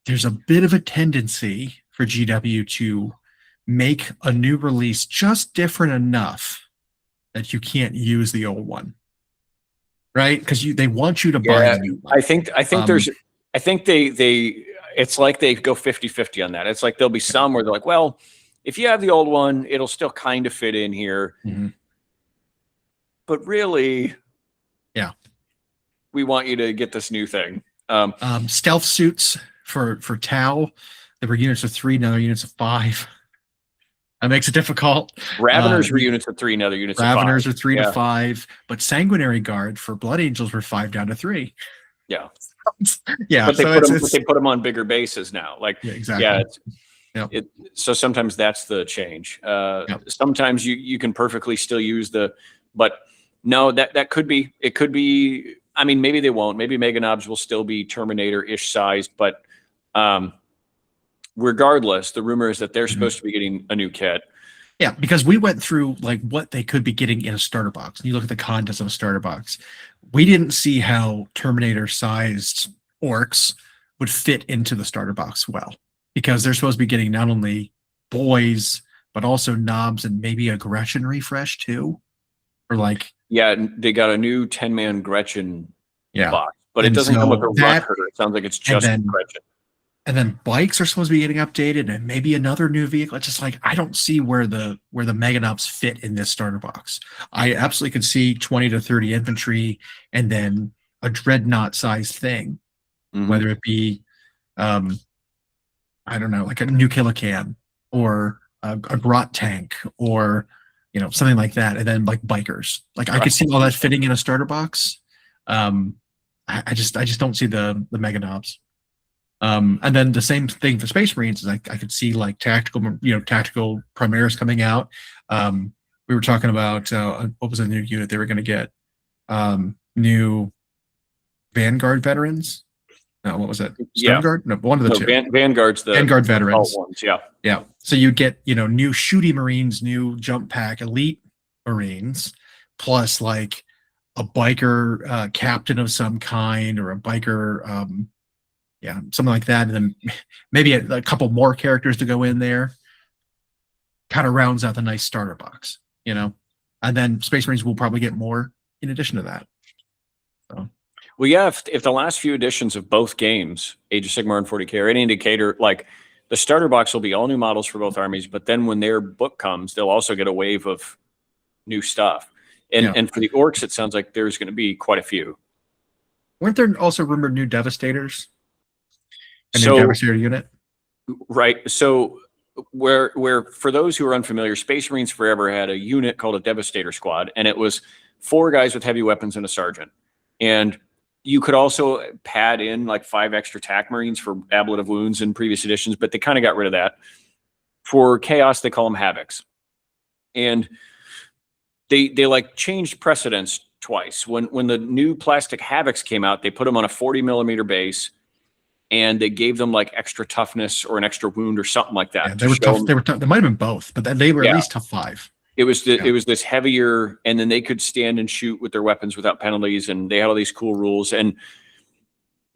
there's a bit of a tendency for GW to make a new release just different enough that you can't use the old one, right? Because they want you to buy the new one. I think they it's like they go 50-50 on that. It's like there'll be some where they're like, well, if you have the old one, it'll still kind of fit in here. But really, we want you to get this new thing. Stealth suits for Tau. There were units of 3, now they're units of 5. That makes it difficult. Raveners were units of 3, now they're units of 5. Raveners are 3 to 5, but Sanguinary Guard for Blood Angels were 5 down to 3. Yeah. But they put them on bigger bases now. Like, exactly. So sometimes that's the change. Sometimes you can perfectly still use but no, that could be, it could be, I mean, maybe they won't. Maybe mega knobs will still be Terminator-ish sized, but regardless, the rumor is that they're supposed to be getting a new kit. Yeah, because we went through like what they could be getting in a starter box. And you look at the contents of a starter box. We didn't see how Terminator-sized orcs would fit into the starter box well, because they're supposed to be getting not only boys, but also knobs and maybe a Gretchen refresh too. Or like, they got a new 10-man Gretchen box, but it doesn't come with a Ruckherder. It sounds like it's just Gretchen. And then bikes are supposed to be getting updated, and maybe another new vehicle. It's just like I don't see where the mega knobs fit in this starter box. I absolutely could see 20 to 30 infantry, and then a dreadnought sized thing, whether it be, I don't know, like a new Killican or a Grot tank or something like that, and then like bikers. Like I could see all that fitting in a starter box. I just don't see the mega knobs. And then the same thing for Space Marines is I could see like tactical Primaris coming out. We were talking about what was a new unit they were going to get? New Vanguard veterans. No, what was it? Vanguard? No, one of the two. Vanguard's the Vanguard veterans. Ones, yeah. So you get new shooty Marines, new jump pack elite Marines, plus like a biker captain of some kind or a biker. Something like that, and then maybe a couple more characters to go in there. Kind of rounds out the nice starter box, and then Space Marines will probably get more in addition to that. So. Well, yeah, if the last few editions of both games, Age of Sigmar and 40K, are any indicator, like the starter box will be all new models for both armies, but then when their book comes, they'll also get a wave of new stuff. And for the orcs, it sounds like there's going to be quite a few. Weren't there also rumored new Devastators? A new Devastator unit? Right. So where for those who are unfamiliar, Space Marines forever had a unit called a Devastator Squad, and it was 4 guys with heavy weapons and a sergeant. And you could also pad in like 5 extra TAC Marines for ablative wounds in previous editions, but they kind of got rid of that. For Chaos, they call them Havocs. And they like changed precedents twice. When the new plastic Havocs came out, they put them on a 40 millimeter base, and they gave them like extra toughness or an extra wound or something like that. Yeah, they were tough. They were tough. They might have been both, but they were at least tough 5. It was it was this heavier, and then they could stand and shoot with their weapons without penalties, and they had all these cool rules. And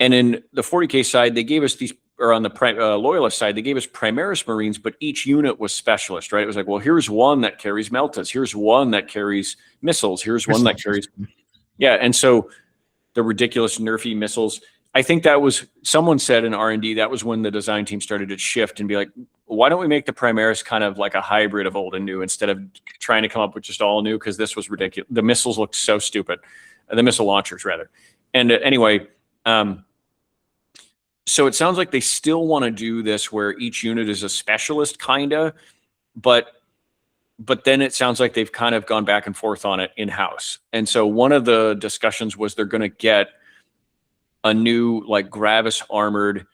in the 40K side, they gave us these, or on the Loyalist side, they gave us Primaris Marines, but each unit was specialist, right? It was like, well, here's one that carries Meltas, here's one that carries missiles, here's one that carries, and so the ridiculous nerfy missiles. I think that was, someone said in R&D, that was when the design team started to shift and be like, why don't we make the Primaris kind of like a hybrid of old and new instead of trying to come up with just all new, because this was ridiculous. The missiles looked so stupid. The missile launchers, rather. And anyway, so it sounds like they still want to do this where each unit is a specialist, kind of, but then it sounds like they've kind of gone back and forth on it in-house. And so one of the discussions was they're going to get a new like Gravis armored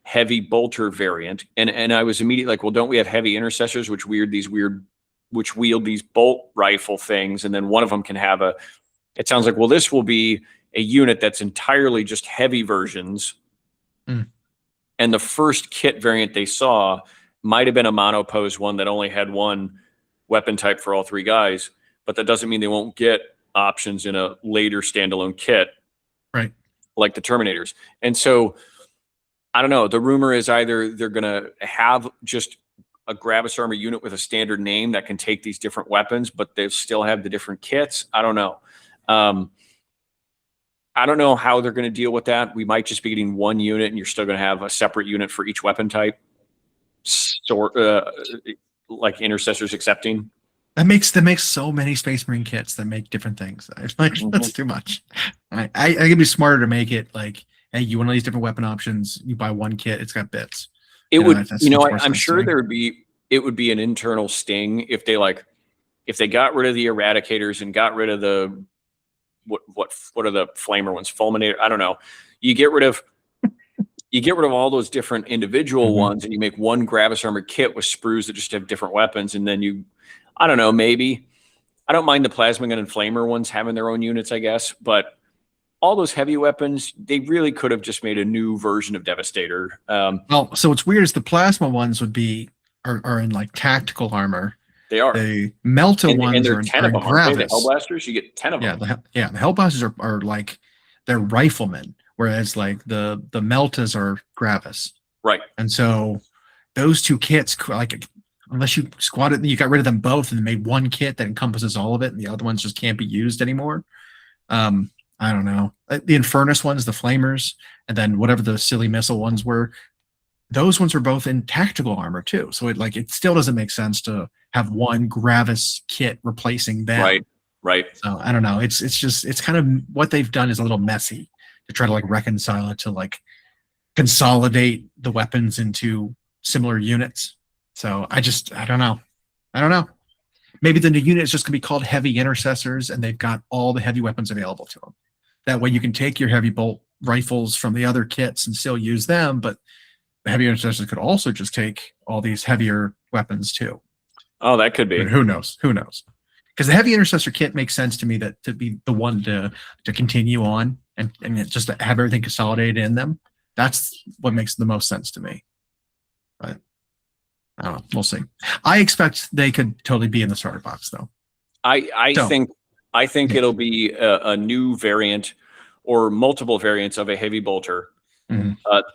heavy bolter variant. And I was immediately like, well, don't we have heavy intercessors, which wield these bolt rifle things? And then one of them can have it sounds like, well, this will be a unit that's entirely just heavy versions. And the first kit variant they saw might've been a monopose one that only had one weapon type for all 3 guys, but that doesn't mean they won't get options in a later standalone kit. Right. Like the Terminators. And so I don't know. The rumor is either they're going to have just a Gravis armor unit with a standard name that can take these different weapons, but they still have the different kits. I don't know. I don't know how they're going to deal with that. We might just be getting one unit and you're still going to have a separate unit for each weapon type. Like intercessors accepting. That makes so many Space Marine kits that make different things. Like, that's too much. I think it'd be smarter to make it like, hey, you want all these different weapon options, you buy one kit, it's got bits. I'm sure it would be an internal sting if they got rid of the Eradicators and got rid of the what are the Flamer ones? Fulminator. I don't know. You get rid of all those different individual ones and you make one Gravis armored kit with sprues that just have different weapons, and then I don't know, maybe. I don't mind the plasma gun and flamer ones having their own units, I guess, but all those heavy weapons, they really could have just made a new version of Devastator. Well, so what's weird is the plasma ones are in like tactical armor. They are. The Melta ones are 10 of them, Gravis. The Hellblasters, you get 10 of them. The Hellblasters are like, they're riflemen, whereas like the Meltas are Gravis. Right. And so those 2 kits, like, unless you squatted, you got rid of them both and made one kit that encompasses all of it, and the other ones just can't be used anymore. I don't know. The Infernus ones, the Flamers, and then whatever the silly missile ones were, those ones were both in tactical armor too. So it still doesn't make sense to have one Gravis kit replacing them. Right. So I don't know. It's kind of, what they've done is a little messy to try to like reconcile it, to like consolidate the weapons into similar units. So I don't know. Maybe the new unit is just going to be called Heavy Intercessors, and they've got all the heavy weapons available to them. That way you can take your heavy bolt rifles from the other kits and still use them, but the Heavy Intercessors could also just take all these heavier weapons too. Oh, that could be. But who knows? Because the Heavy Intercessor kit makes sense to me, that to be the one to continue on and just to have everything consolidated in them. That's what makes the most sense to me. But I don't know. We'll see. I expect they could totally be in the starter box, though. I think it'll be a new variant or multiple variants of a heavy bolter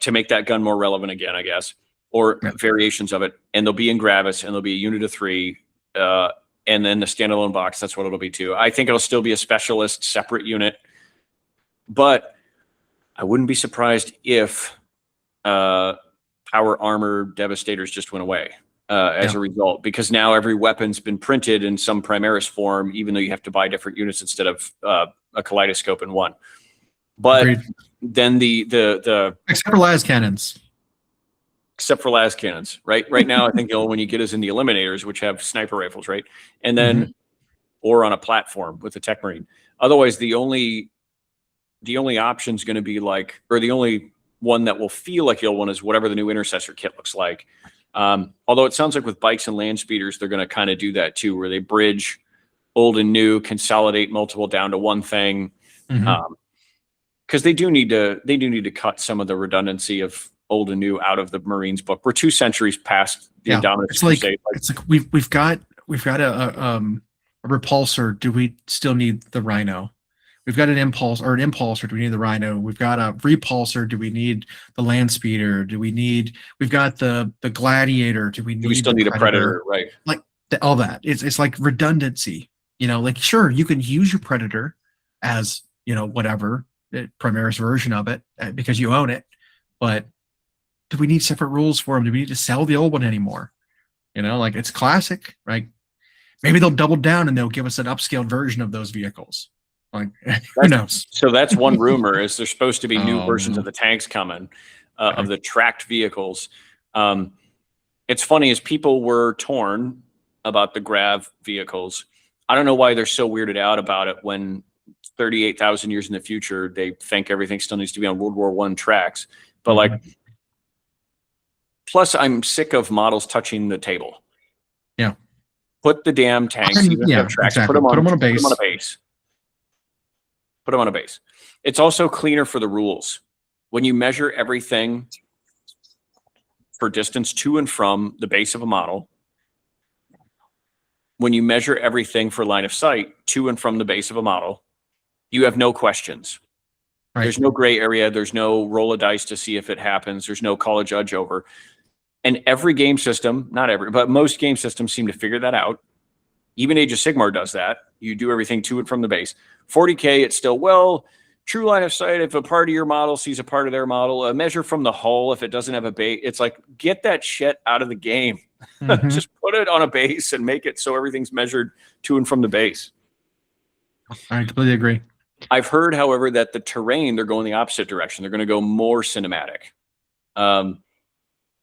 to make that gun more relevant again, I guess, or variations of it. And they'll be in Gravis, and there'll be a unit of 3, and then the standalone box. That's what it'll be too. I think it'll still be a specialist separate unit, but I wouldn't be surprised if power armor Devastators just went away as a result, because now every weapon's been printed in some Primaris form, even though you have to buy different units instead of a kaleidoscope in one. But Agreed. Then the except for las cannons. Except for las cannons, right? Right now, I think when you get us in the Eliminators, which have sniper rifles, right? And then, or on a platform with a Tech Marine. Otherwise, the only option is going to be like, or the only one that will feel like you'll want is whatever the new Intercessor kit looks like. Although it sounds like with bikes and land speeders, they're going to kind of do that too, where they bridge old and new, consolidate multiple down to one thing. Mhm. Because they do need to cut some of the redundancy of old and new out of the Marines book. We're 2 centuries past the Yeah, Indominus it's like Crusade. it's like we've got a repulsor. Do we still need the Rhino? We've got an impulsor. Do we need the Rhino? We've got a repulsor. Do we need the land speeder? We've got the gladiator. Do we Do we need still the need a predator? Right. Like all that. It's like redundancy. Like sure, you can use your predator as, whatever, Primaris version of it, because you own it, but do we need separate rules for them? Do we need to sell the old one anymore? Like it's classic, right? Maybe they'll double down and they'll give us an upscaled version of those vehicles. Like, who knows? So that's one rumor, is there's supposed to be new versions no. of the tanks coming, of the tracked vehicles. It's funny, as people were torn about the Grav vehicles. I don't know why they're so weirded out about it when 38,000 years in the future, they think everything still needs to be on World War I tracks. But like, plus I'm sick of models touching the table. Yeah. Put the damn tanks, even if they have tracks, exactly. put them on a base. Put them on a base. Put them on a base. It's also cleaner for the rules. When you measure everything for distance to and from the base of a model, when you measure everything for line of sight to and from the base of a model, you have no questions. Right. There's no gray area. There's no roll a dice to see if it happens. There's no call a judge over. And every game system, not every, but most game systems seem to figure that out. Even Age of Sigmar does that. You do everything to and from the base. 40K, it's still, well, true line of sight, if a part of your model sees a part of their model, a measure from the hull if it doesn't have a base. It's like, get that shit out of the game. Just put it on a base and make it so everything's measured to and from the base. I completely agree. I've heard, however, that the terrain, they're going the opposite direction. They're going to go more cinematic.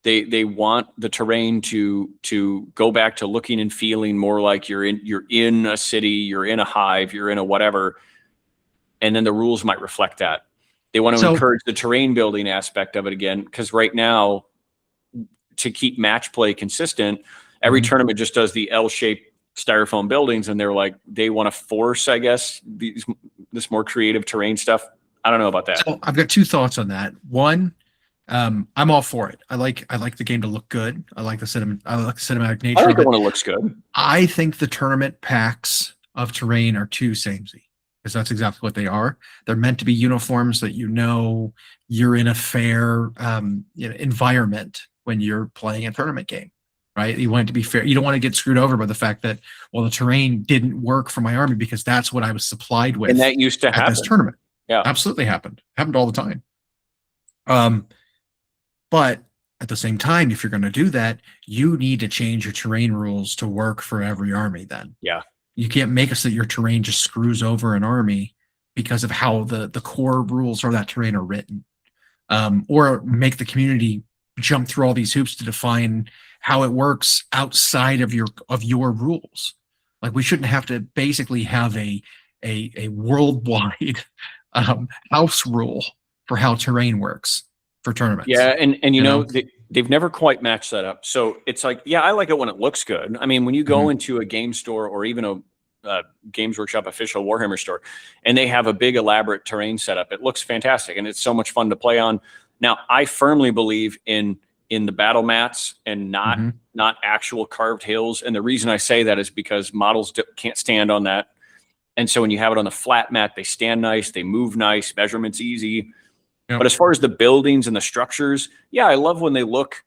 They want the terrain to go back to looking and feeling more like you're in a city, you're in a hive, you're in a whatever, and then the rules might reflect that. They want to encourage the terrain building aspect of it again, because right now, to keep match play consistent, every tournament just does the L-shaped styrofoam buildings, and they want to force, I guess, this more creative terrain stuff. I don't know about that. So I've got 2 thoughts on that. One, I'm all for it. I like the game to look good. I like the cinematic nature. I like it when it looks good. I think the tournament packs of terrain are too samey, because that's exactly what they are. They're meant to be uniforms that you're in a fair environment when you're playing a tournament game, right? You want it to be fair. You don't want to get screwed over by the fact that, well, the terrain didn't work for my army because that's what I was supplied with. And that used to happen at this tournament. Yeah, absolutely happened all the time. But at the same time, if you're going to do that, you need to change your terrain rules to work for every army then. Yeah. You can't make it so that your terrain just screws over an army because of how the core rules of that terrain are written. Or make the community jump through all these hoops to define how it works outside of your rules. Like, we shouldn't have to basically have a worldwide house rule for how terrain works for tournaments. Yeah, and you know they've never quite matched that up. So it's like, yeah, I like it when it looks good. I mean, when you go into a game store or even a Games Workshop official Warhammer store, and they have a big elaborate terrain setup, it looks fantastic and it's so much fun to play on. Now, I firmly believe in the battle mats and not actual carved hills. And the reason I say that is because models can't stand on that. And so when you have it on the flat mat, they stand nice, they move nice, measurement's easy. Yep. But as far as the buildings and the structures, yeah, I love when they look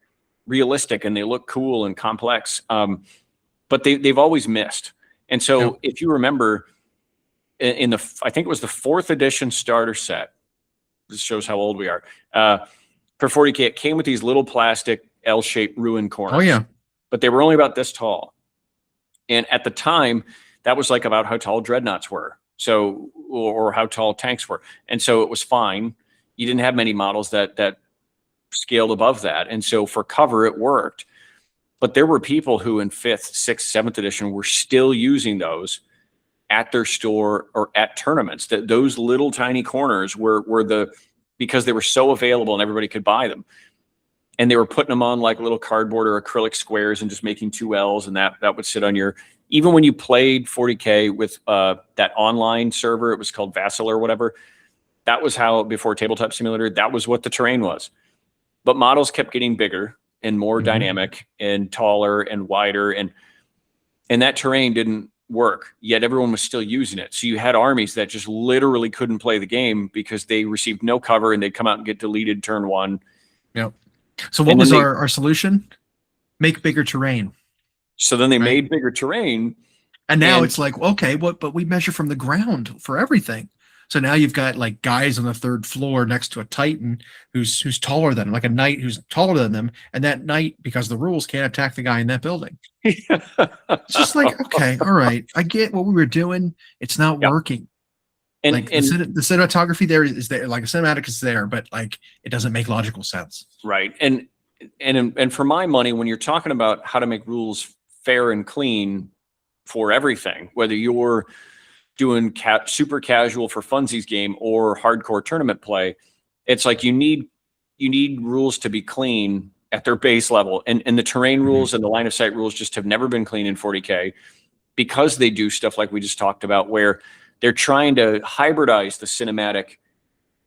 realistic and they look cool and complex. But they've always missed. And so if you remember in I think it was the 4th edition starter set, this shows how old we are, for 40K, it came with these little plastic L-shaped ruin corners. Oh, yeah. But they were only about this tall. And at the time, that was like about how tall dreadnoughts were. So, or how tall tanks were. And so it was fine. You didn't have many models that scaled above that. And so for cover, it worked. But there were people who in 5th, 6th, 7th edition were still using those at their store or at tournaments. That those little tiny corners were because they were so available and everybody could buy them. And they were putting them on like little cardboard or acrylic squares and just making 2 L's, and that would sit on your even when you played 40K with that online server, it was called Vassal or whatever. That was how, before Tabletop Simulator, that was what the terrain was. But models kept getting bigger and more dynamic and taller and wider, and that terrain didn't work, yet everyone was still using it. So you had armies that just literally couldn't play the game because they received no cover and they'd come out and get deleted turn one. Yep. So what was our solution? Make bigger terrain. So then they made bigger terrain. And now it's like, okay, but we measure from the ground for everything. So now you've got like guys on the third floor next to a Titan who's taller than them, like a knight who's taller than them, and that knight, because the rules, can't attack the guy in that building. It's just like, okay, all right, I get what we were doing. It's not working. And like the cinematography there is there, like a cinematic is there, but like it doesn't make logical sense. Right. And for my money, when you're talking about how to make rules fair and clean for everything, whether you're doing super casual for funsies game or hardcore tournament play, it's like you need rules to be clean at their base level. And the terrain rules and the line of sight rules just have never been clean in 40K, because they do stuff like we just talked about, where they're trying to hybridize the cinematic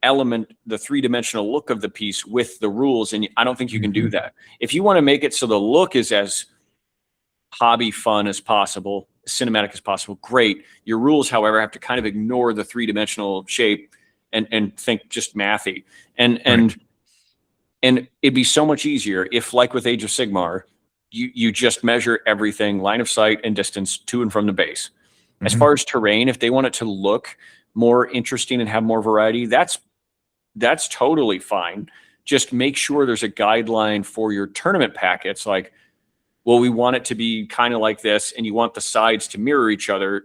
element, the three-dimensional look of the piece with the rules. And I don't think you can do that. If you want to make it so the look is as hobby fun as possible, cinematic as possible, great. Your rules, however, have to kind of ignore the three-dimensional shape and think just mathy. And it'd be so much easier if, like with Age of Sigmar, you just measure everything, line of sight and distance to and from the base. As far as terrain, if they want it to look more interesting and have more variety, that's totally fine. Just make sure there's a guideline for your tournament packets. Like, well, we want it to be kind of like this, and you want the sides to mirror each other.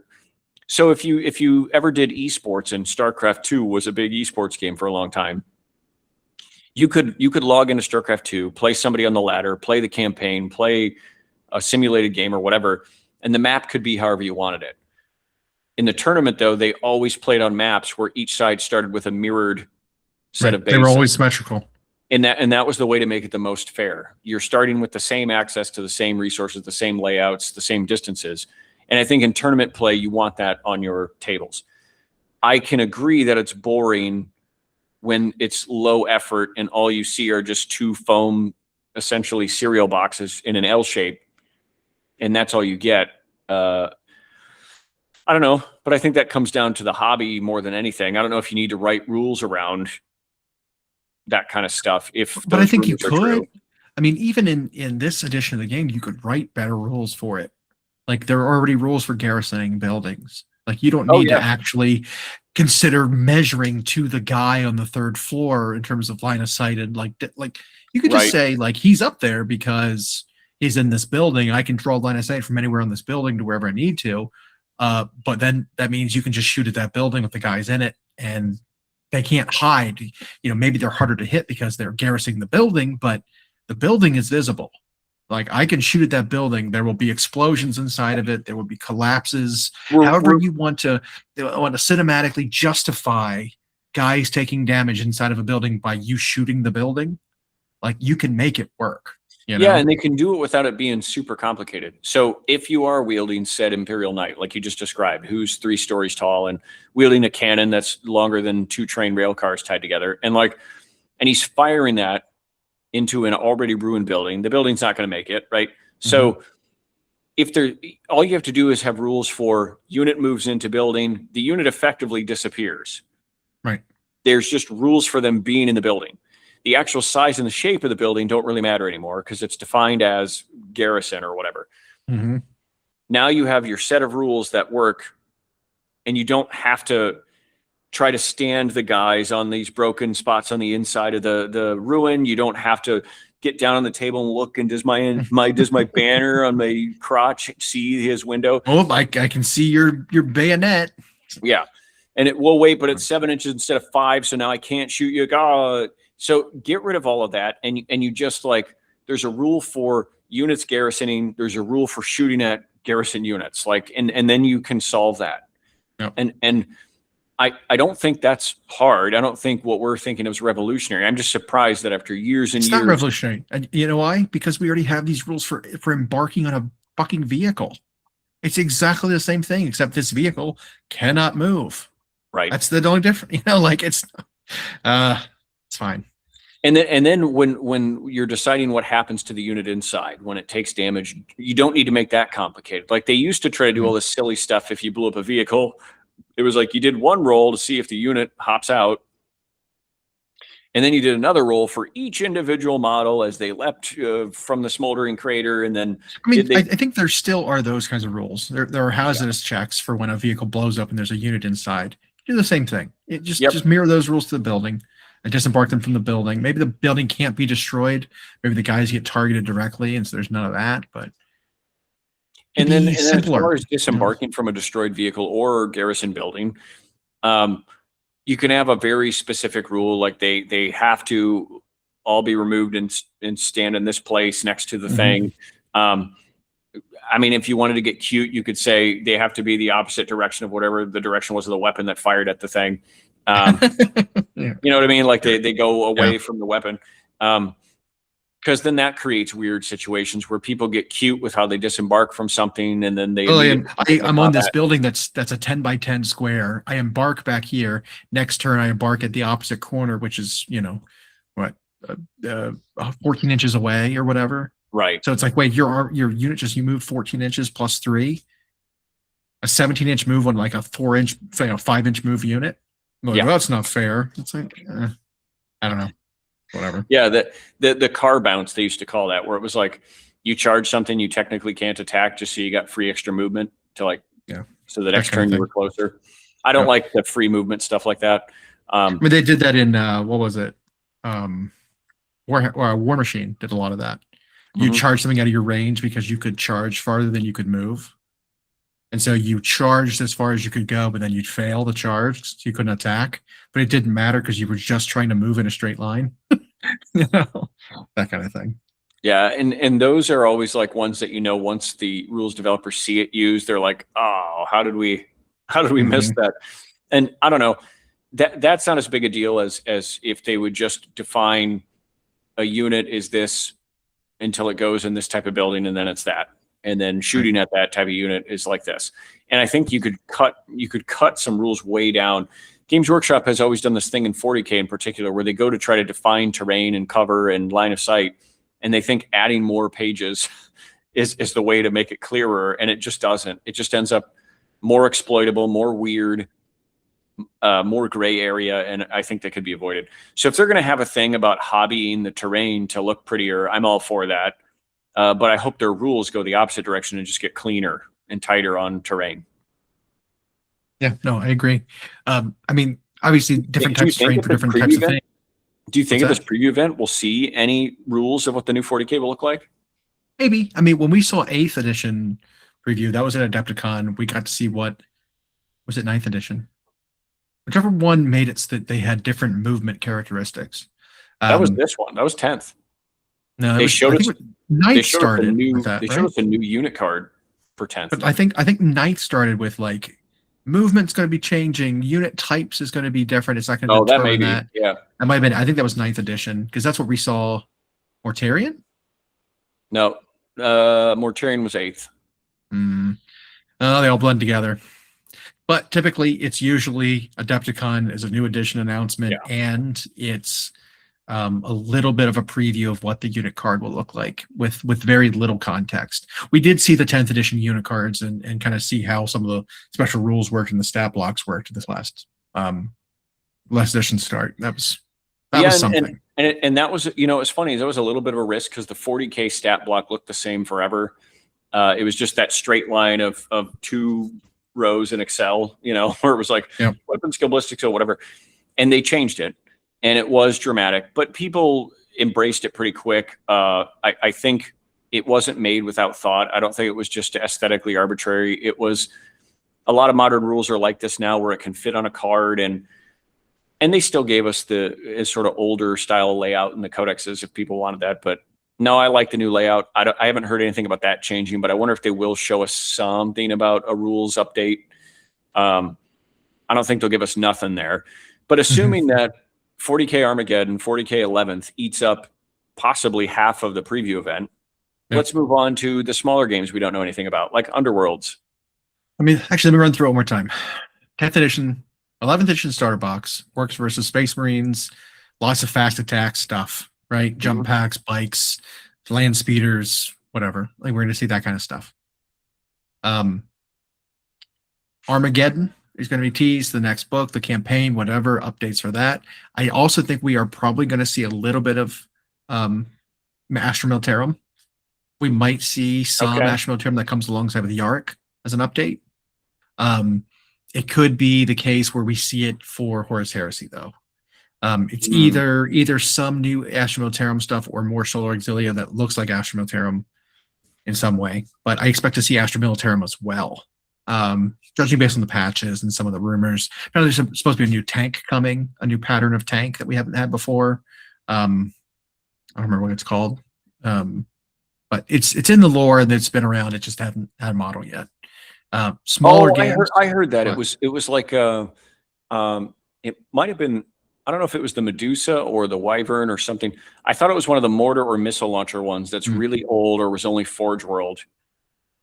So if you ever did esports, and StarCraft 2 was a big esports game for a long time, you could log into StarCraft 2, play somebody on the ladder, play the campaign, play a simulated game or whatever, and the map could be however you wanted it. In the tournament, though, they always played on maps where each side started with a mirrored set of bases. They were always symmetrical. And that was the way to make it the most fair. You're starting with the same access to the same resources, the same layouts, the same distances. And I think in tournament play, you want that on your tables. I can agree that it's boring when it's low effort and all you see are just two foam, essentially cereal boxes in an L shape, and that's all you get. I don't know, but I think that comes down to the hobby more than anything. I don't know if you need to write rules around that kind of stuff. But I think you could. I mean, even in this edition of the game, you could write better rules for it. Like, there are already rules for garrisoning buildings. Like, you don't need to actually consider measuring to the guy on the third floor in terms of line of sight, and like you could just say, like, he's up there because he's in this building. I can draw line of sight from anywhere on this building to wherever I need to. But then that means you can just shoot at that building with the guys in it, and they can't hide. You know, maybe they're harder to hit because they're garrisoning the building, but the building is visible. Like, I can shoot at that building. There will be explosions inside of it. There will be collapses. However you want to cinematically justify guys taking damage inside of a building by you shooting the building, like, you can make it work. You know? Yeah, and they can do it without it being super complicated. So if you are wielding said Imperial Knight, like you just described, who's 3 stories tall and wielding a cannon that's longer than 2 train rail cars tied together, and he's firing that into an already ruined building, the building's not going to make it, right? So all you have to do is have rules for unit moves into building, the unit effectively disappears. Right. There's just rules for them being in the building. The actual size and the shape of the building don't really matter anymore because it's defined as garrison or whatever. Now you have your set of rules that work, and you don't have to try to stand the guys on these broken spots on the inside of the ruin. You don't have to get down on the table and look, and does my banner on my crotch see his window? Oh, I can see your bayonet. Yeah. And it will wait, but it's 7 inches instead of 5, so now I can't shoot you. So get rid of all of that, and you just, like, there's a rule for units garrisoning, there's a rule for shooting at garrison units, like, and then you can solve that. Yep. And I don't think that's hard. I don't think what we're thinking is revolutionary. I'm just surprised that after years and years. It's not revolutionary. And you know why? Because we already have these rules for embarking on a fucking vehicle. It's exactly the same thing, except this vehicle cannot move. Right. That's the only difference. You know, like it's fine. And then when you're deciding what happens to the unit inside when it takes damage, you don't need to make that complicated. Like they used to try to do all this silly stuff. If you blew up a vehicle, it was like you did one roll to see if the unit hops out, and then you did another roll for each individual model as they leapt from the smoldering crater. And then I mean, I think there still are those kinds of rules. There are hazardous checks for when a vehicle blows up and there's a unit inside. Do the same thing. It just mirror those rules to the building and disembark them from the building. Maybe the building can't be destroyed. Maybe the guys get targeted directly, and so there's none of that. But and then as far as disembarking from a destroyed vehicle or garrison building, you can have a very specific rule, like they have to all be removed and stand in this place next to the thing. I mean, if you wanted to get cute, you could say they have to be the opposite direction of whatever the direction was of the weapon that fired at the thing. You know what I mean? Like they go away from the weapon. Because then that creates weird situations where people get cute with how they disembark from something, and then they. I'm on this building that's a 10 by 10 square. I embark back here. Next turn, I embark at the opposite corner, which is 14 inches away or whatever. Right. So it's like, wait, your unit you moved 14 inches plus 3, a 17-inch move on like a 4-inch, 5-inch move unit. Like, well, that's not fair. It's like, I don't know. Whatever. Yeah, the car bounce, they used to call that, where it was like you charge something you technically can't attack just so you got free extra movement to so the next turn you were closer. I don't like the free movement stuff like that. I mean, they did that in what was it? War Machine did a lot of that. You charge something out of your range because you could charge farther than you could move. And so you charged as far as you could go, but then you'd fail the charge, so you couldn't attack. But it didn't matter because you were just trying to move in a straight line. That kind of thing. Yeah, and those are always like ones that once the rules developers see it used, they're like, oh, how did we miss that? And I don't know, that's not as big a deal as if they would just define a unit is this until it goes in this type of building, and then it's that. And then shooting at that type of unit is like this. And I think you could cut some rules way down. Games Workshop has always done this thing in 40K in particular, where they go to try to define terrain and cover and line of sight, and they think adding more pages is the way to make it clearer, and it just doesn't. It just ends up more exploitable, more weird, more gray area, and I think that could be avoided. So if they're going to have a thing about hobbying the terrain to look prettier, I'm all for that. But I hope their rules go the opposite direction and just get cleaner and tighter on terrain. Yeah, no, I agree. I mean, obviously, different types of terrain for different types of things. Do you think at this preview event we'll see any rules of what the new 40K will look like? Maybe. I mean, when we saw 8th edition preview, that was at Adepticon. We got to see was it 9th edition? Whichever one made it so that they had different movement characteristics. That was this one. That was 10th. No, they showed us. 9th started with that. They showed us a new unit card for 10th. But I think 9th started with like movement's going to be changing. Unit types is going to be different. It's not going to. Oh, that may be. Yeah, that might have been. I think that was 9th edition because that's what we saw. Mortarion? No, Mortarion was 8th. Oh, they all blend together. But typically, it's usually Adepticon is a new edition announcement, and it's a little bit of a preview of what the unit card will look like with very little context. We did see the 10th edition unit cards and kind of see how some of the special rules worked and the stat blocks worked this last edition start. That was something. And that was, it's funny. That was a little bit of a risk because the 40K stat block looked the same forever. It was just that straight line of 2 rows in Excel, where it was like weapon skill, ballistics, or whatever. And they changed it. And it was dramatic, but people embraced it pretty quick. I think it wasn't made without thought. I don't think it was just aesthetically arbitrary. It was a lot of modern rules are like this now, where it can fit on a card, and they still gave us the sort of older style layout in the codexes if people wanted that. But no, I like the new layout. I haven't heard anything about that changing, but I wonder if they will show us something about a rules update. I don't think they'll give us nothing there, but assuming that 40K Armageddon, 40K 11th eats up possibly half of the preview event. Let's move on to the smaller games we don't know anything about, like Underworlds. I mean, actually, let me run through it one more time. 10th edition, 11th edition starter box, Orcs versus Space Marines, lots of fast attack stuff, right? Jump packs, bikes, land speeders, whatever. Like we're going to see that kind of stuff. Armageddon is going to be teased, the next book, the campaign, whatever, updates for that. I also think we are probably going to see a little bit of Astra Militarum. We might see some Astra Militarum that comes alongside with the Yarrick as an update. It could be the case where we see it for Horus Heresy, though. It's either some new Astra Militarum stuff or more Solar Auxilia that looks like Astra Militarum in some way. But I expect to see Astra Militarum as well. Judging based on the patches and some of the rumors. Now there's supposed to be a new tank coming, a new pattern of tank that we haven't had before. I don't remember what it's called. But it's in the lore and it's been around. It just hasn't had a model yet. Smaller games. I heard that it was like it might have been, I don't know if it was the Medusa or the Wyvern or something. I thought it was one of the mortar or missile launcher ones that's really old or was only Forge World.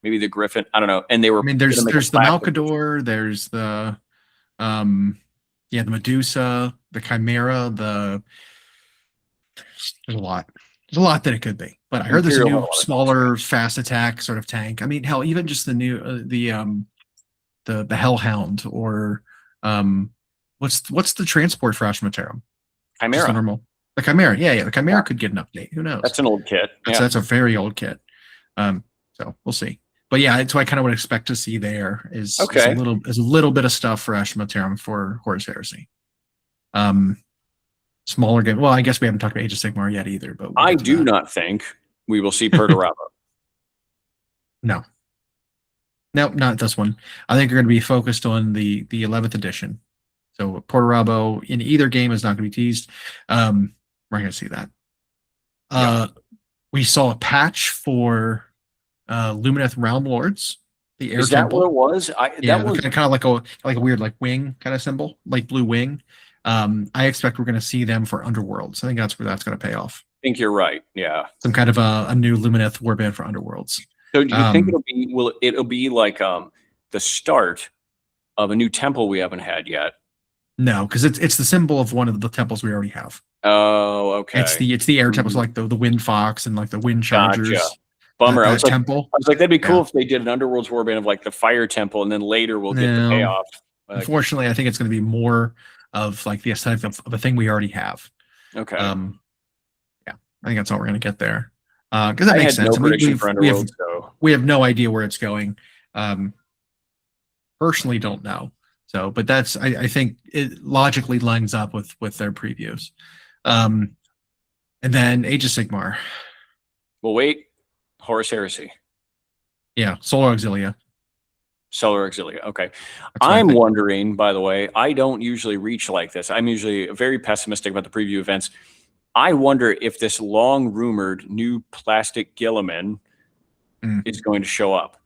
Maybe the Griffin. I don't know. And they were. I mean, there's the Malkador. There's the, the Medusa, the Chimera. There's a lot. There's a lot that it could be. But I heard there's a new, smaller, fast attack sort of tank. I mean, hell, even just the new the Hellhound or what's the transport for Astra Militarum? Chimera. The normal. The Chimera. Yeah. The Chimera could get an update. Who knows? That's an old kit. That's a very old kit. So we'll see. But yeah, that's what I kind of would expect to see there is a little bit of stuff for Astra Militarum for Horus Heresy. Smaller game. Well, I guess we haven't talked about Age of Sigmar yet either. But I do not think we will see Perturabo. No, not this one. I think you're going to be focused on the 11th edition. So Perturabo in either game is not going to be teased. We're going to see that. We saw a patch for Lumineth Realm Lords. The air is that temple. what it was? That was kind of like a weird like wing kind of symbol, like blue wing. I expect we're going to see them for Underworlds. I think that's where that's going to pay off. I think you're right. Yeah, some kind of a new Lumineth warband for Underworlds. So do you think it'll be like the start of a new temple we haven't had yet? No, because it's the symbol of one of the temples we already have. Oh, okay. It's the air temples, like the Wind Fox and like the Wind Chargers. Gotcha. Bummer. I was like, that'd be cool if they did an Underworlds warband of like the Fire Temple, and then later we'll get the payoff. Unfortunately, I think it's going to be more of like the aesthetic of a thing we already have. Okay. I think that's all we're going to get there. Because that makes sense. No prediction for Underworld, we have no idea where it's going. Personally, don't know. So, but that's I think it logically lines up with their previews. And then Age of Sigmar. Well, wait. Horus Heresy. Yeah, Solar Auxilia. Solar Auxilia. Okay. I'm wondering, by the way, I don't usually reach like this. I'm usually very pessimistic about the preview events. I wonder if this long rumored new plastic Guilliman is going to show up.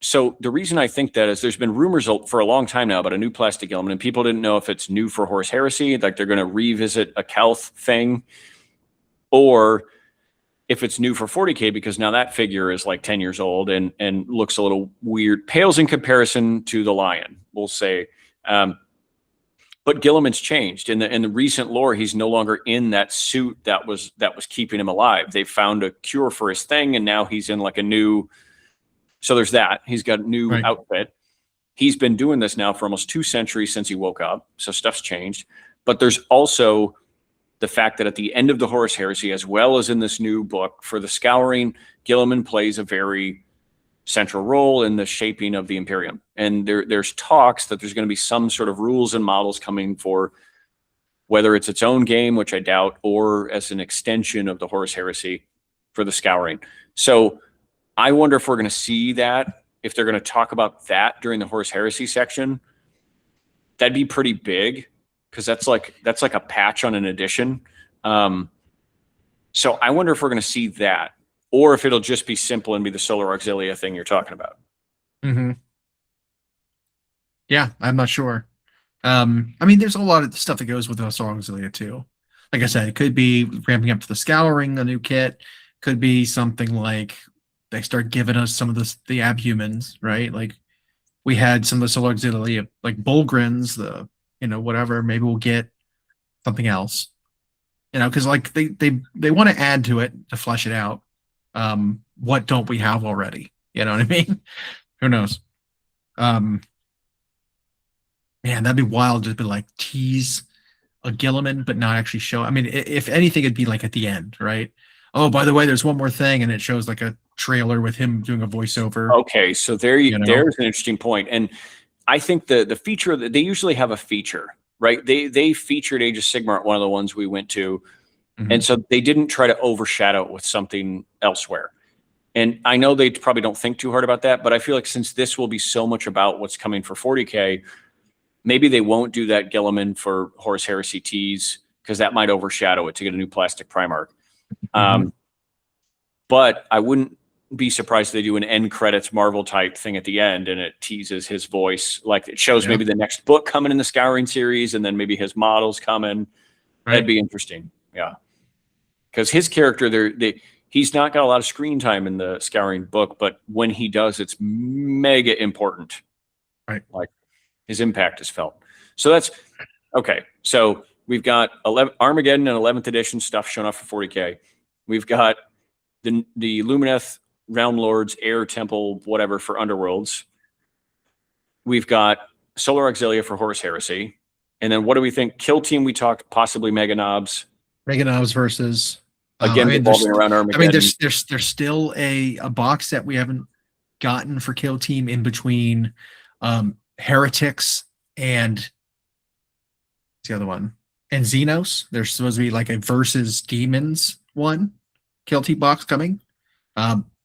So the reason I think that is there's been rumors for a long time now about a new plastic Guilliman, and people didn't know if it's new for Horus Heresy, like they're going to revisit a Kelth thing, or if it's new for 40K, because now that figure is like 10 years old and looks a little weird, pales in comparison to the Lion, we'll say. But Guilliman's changed. In the recent lore, he's no longer in that suit that was keeping him alive. They found a cure for his thing, and now he's in like a new. So there's that. He's got a new outfit. He's been doing this now for almost 2 centuries since he woke up. So stuff's changed. But there's also the fact that at the end of the Horus Heresy, as well as in this new book, for the Scouring, Guilliman plays a very central role in the shaping of the Imperium. And there's talks that there's going to be some sort of rules and models coming for whether it's its own game, which I doubt, or as an extension of the Horus Heresy for the Scouring. So I wonder if we're going to see that, if they're going to talk about that during the Horus Heresy section. That'd be pretty big, because that's like a patch on an edition. So I wonder if we're going to see that, or if it'll just be simple and be the Solar Auxilia thing you're talking about. Mm-hmm. Yeah, I'm not sure. I mean, there's a lot of stuff that goes with the Solar Auxilia too. Like I said, it could be ramping up to the Scouring, a new kit. Could be something like they start giving us some of the abhumans, right? Like we had some of the solar auxilia, like Bulgrins, whatever. Maybe we'll get something else, because like they want to add to it to flesh it out. What don't we have already? You know what I mean? Who knows? Man, that'd be wild to be like tease a Gilliman, but not actually show. I mean, if anything, it'd be like at the end, right? Oh, by the way, there's one more thing, and it shows like a trailer with him doing a voiceover. Okay, so there's an interesting point, and I think the feature that they usually have a feature, right? They featured Age of Sigmar at one of the ones we went to, and so they didn't try to overshadow it with something elsewhere. And I know they probably don't think too hard about that, but I feel like since this will be so much about what's coming for 40K, maybe they won't do that Gilliman for Horus Heresy tease because that might overshadow it to get a new plastic Primarch. But I wouldn't be surprised if they do an end credits Marvel type thing at the end and it teases his voice. Like it shows maybe the next book coming in the Scouring series and then maybe his models coming. Right. That'd be interesting. Yeah. Because his character, he's not got a lot of screen time in the Scouring book, but when he does, it's mega important. Right. Like his impact is felt. So that's okay. So we've got Armageddon and 11th edition stuff shown up for 40K. We've got the Lumineth, Realm Lords, Air Temple, whatever for Underworlds. We've got Solar Auxilia for Horus Heresy. And then what do we think? Kill Team, we talked possibly Mega Knobs. Mega Knobs versus again revolving around Armageddon. I mean, there's still a box that we haven't gotten for Kill Team in between Heretics and the other one and Xenos. There's supposed to be like a versus Demons one Kill Team box coming.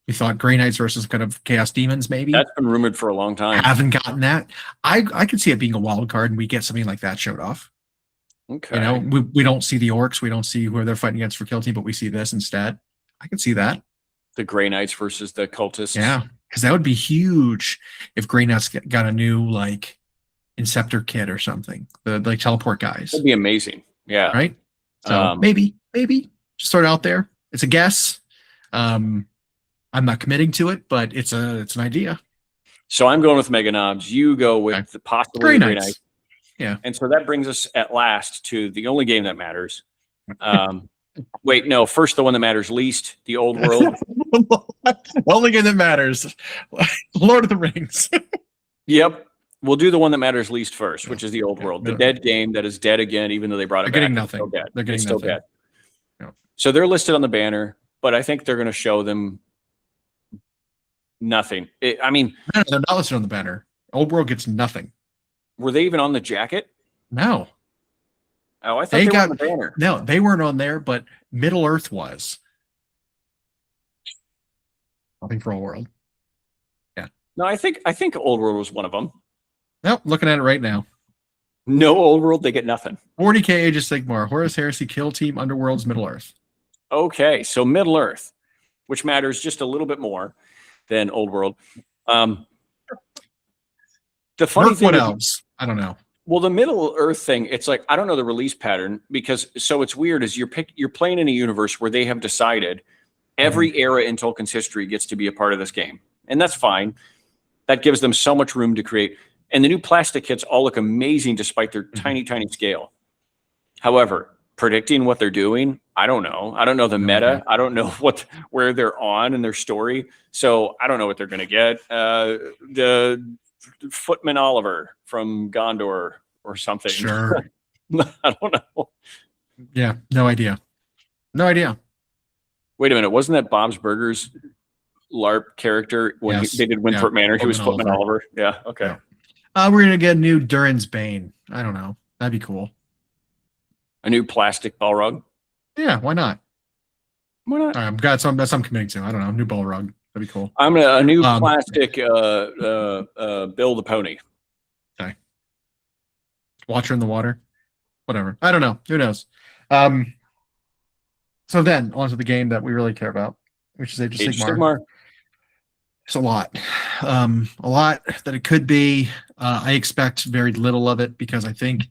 We thought Grey Knights versus kind of Chaos Demons, maybe. That's been rumored for a long time. Haven't gotten that. I could see it being a wild card and we get something like that showed off. Okay. We don't see the Orcs. We don't see who they're fighting against for Kill Team, but we see this instead. I can see that. The Grey Knights versus the Cultists. Yeah, because that would be huge if Grey Knights got a new like Inceptor kit or something. The like teleport guys. That'd be amazing. Yeah. Right. So maybe just start out there. It's a guess. I'm not committing to it, but it's an idea. So I'm going with Mega Knobs. You go with the possibly Grey Knights. Yeah. And so that brings us at last to the only game that matters. Wait, no, first the one that matters least, the Old World. Only game that matters. Lord of the Rings. Yep. We'll do the one that matters least first, which is the Old World. The dead game that is dead again, even though they brought it back. They're getting nothing. They're getting still dead. No. So they're listed on the banner, but I think they're going to show them nothing. No, they're not listed on the banner. Old World gets nothing. Were they even on the jacket? No. Oh, I thought they were on the banner. No, they weren't on there, but Middle Earth was. Nothing for Old World. Yeah. No, I think Old World was one of them. Nope, looking at it right now. No Old World, they get nothing. 40K Age of Sigmar, Horus Heresy, Kill Team, Underworlds, Middle Earth. Okay, so Middle Earth, which matters just a little bit more than Old World. The funny thing, what else? I don't know. Well, the Middle Earth thing, it's like I don't know the release pattern because so it's weird. Is you're playing in a universe where they have decided every era in Tolkien's history gets to be a part of this game, and that's fine. That gives them so much room to create. And the new plastic kits all look amazing despite their tiny scale. However, predicting what they're doing, I don't know. I don't know the meta. I don't know where they're on in their story. So I don't know what they're going to get. The Footman Oliver from Gondor or something. Sure. I don't know. Yeah, no idea. No idea. Wait a minute. Wasn't that Bob's Burgers LARP character when they did Winthrop Manor? He was Footman Oliver. Yeah. Okay. Yeah. We're going to get a new Durin's Bane. I don't know. That'd be cool. A new plastic ball rug? Yeah, why not? Why not? I've got some that's I'm committing to. I don't know. New ball rug. That'd be cool. I'm a new plastic Bill the Pony. Okay. Watcher in the water. Whatever. I don't know. Who knows? So then on to the game that we really care about, which is Age of Sigmar. It's a lot. A lot that it could be. I expect very little of it because I think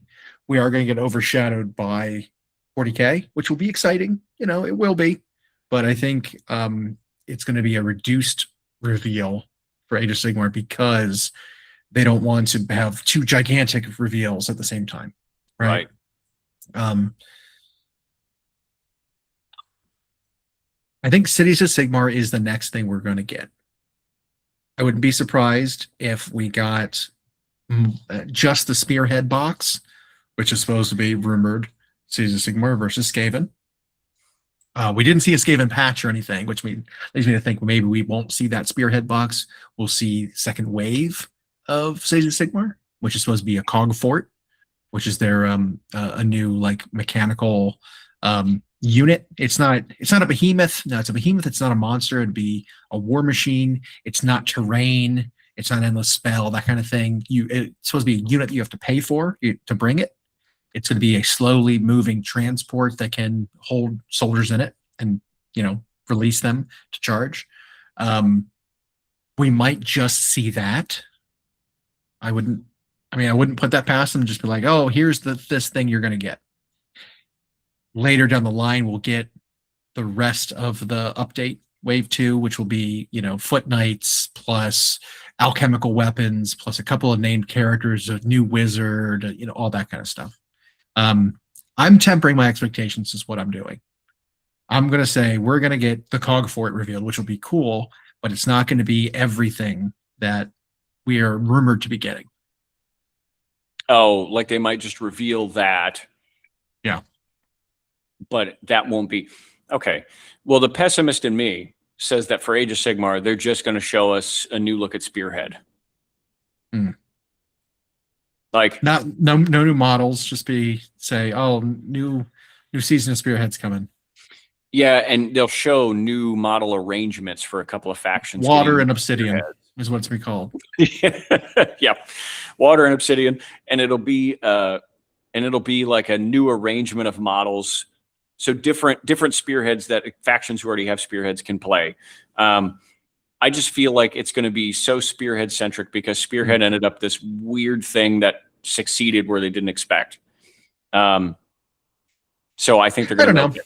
we are going to get overshadowed by 40K, which will be exciting. It will be. But I think it's going to be a reduced reveal for Age of Sigmar because they don't want to have two gigantic reveals at the same time, right? I think Cities of Sigmar is the next thing we're going to get. I wouldn't be surprised if we got just the Spearhead box, which is supposed to be rumored Cities of Sigmar versus Skaven. We didn't see a Skaven patch or anything, which leads me to think maybe we won't see that Spearhead box. We'll see second wave of Cities of Sigmar, which is supposed to be a cog fort, which is their a new like mechanical unit. It's not a behemoth. No, it's a behemoth. It's not a monster. It'd be a war machine. It's not terrain. It's not endless spell, that kind of thing. It's supposed to be a unit that you have to pay for to bring it. It's going to be a slowly moving transport that can hold soldiers in it and, release them to charge. We might just see that. I wouldn't put that past them and just be like, oh, here's this thing you're going to get. Later down the line, we'll get the rest of the update, Wave 2, which will be, Foot Knights plus alchemical weapons plus a couple of named characters, a new wizard, all that kind of stuff. I'm tempering my expectations is what I'm doing. I'm going to say we're going to get the Cog Fort revealed, which will be cool, but it's not going to be everything that we are rumored to be getting. Oh, like they might just reveal that. Yeah. But that won't be. Okay. Well, the pessimist in me says that for Age of Sigmar, they're just going to show us a new look at Spearhead. Like no new models, just say, oh, new season of Spearhead's coming. Yeah, and they'll show new model arrangements for a couple of factions. Water and Obsidian is what it's be called. Yeah, Water and Obsidian, and it'll be like a new arrangement of models. So different spearheads that factions who already have spearheads can play. I just feel like it's going to be so spearhead centric because Spearhead ended up this weird thing that succeeded where they didn't expect. So I think they're going to.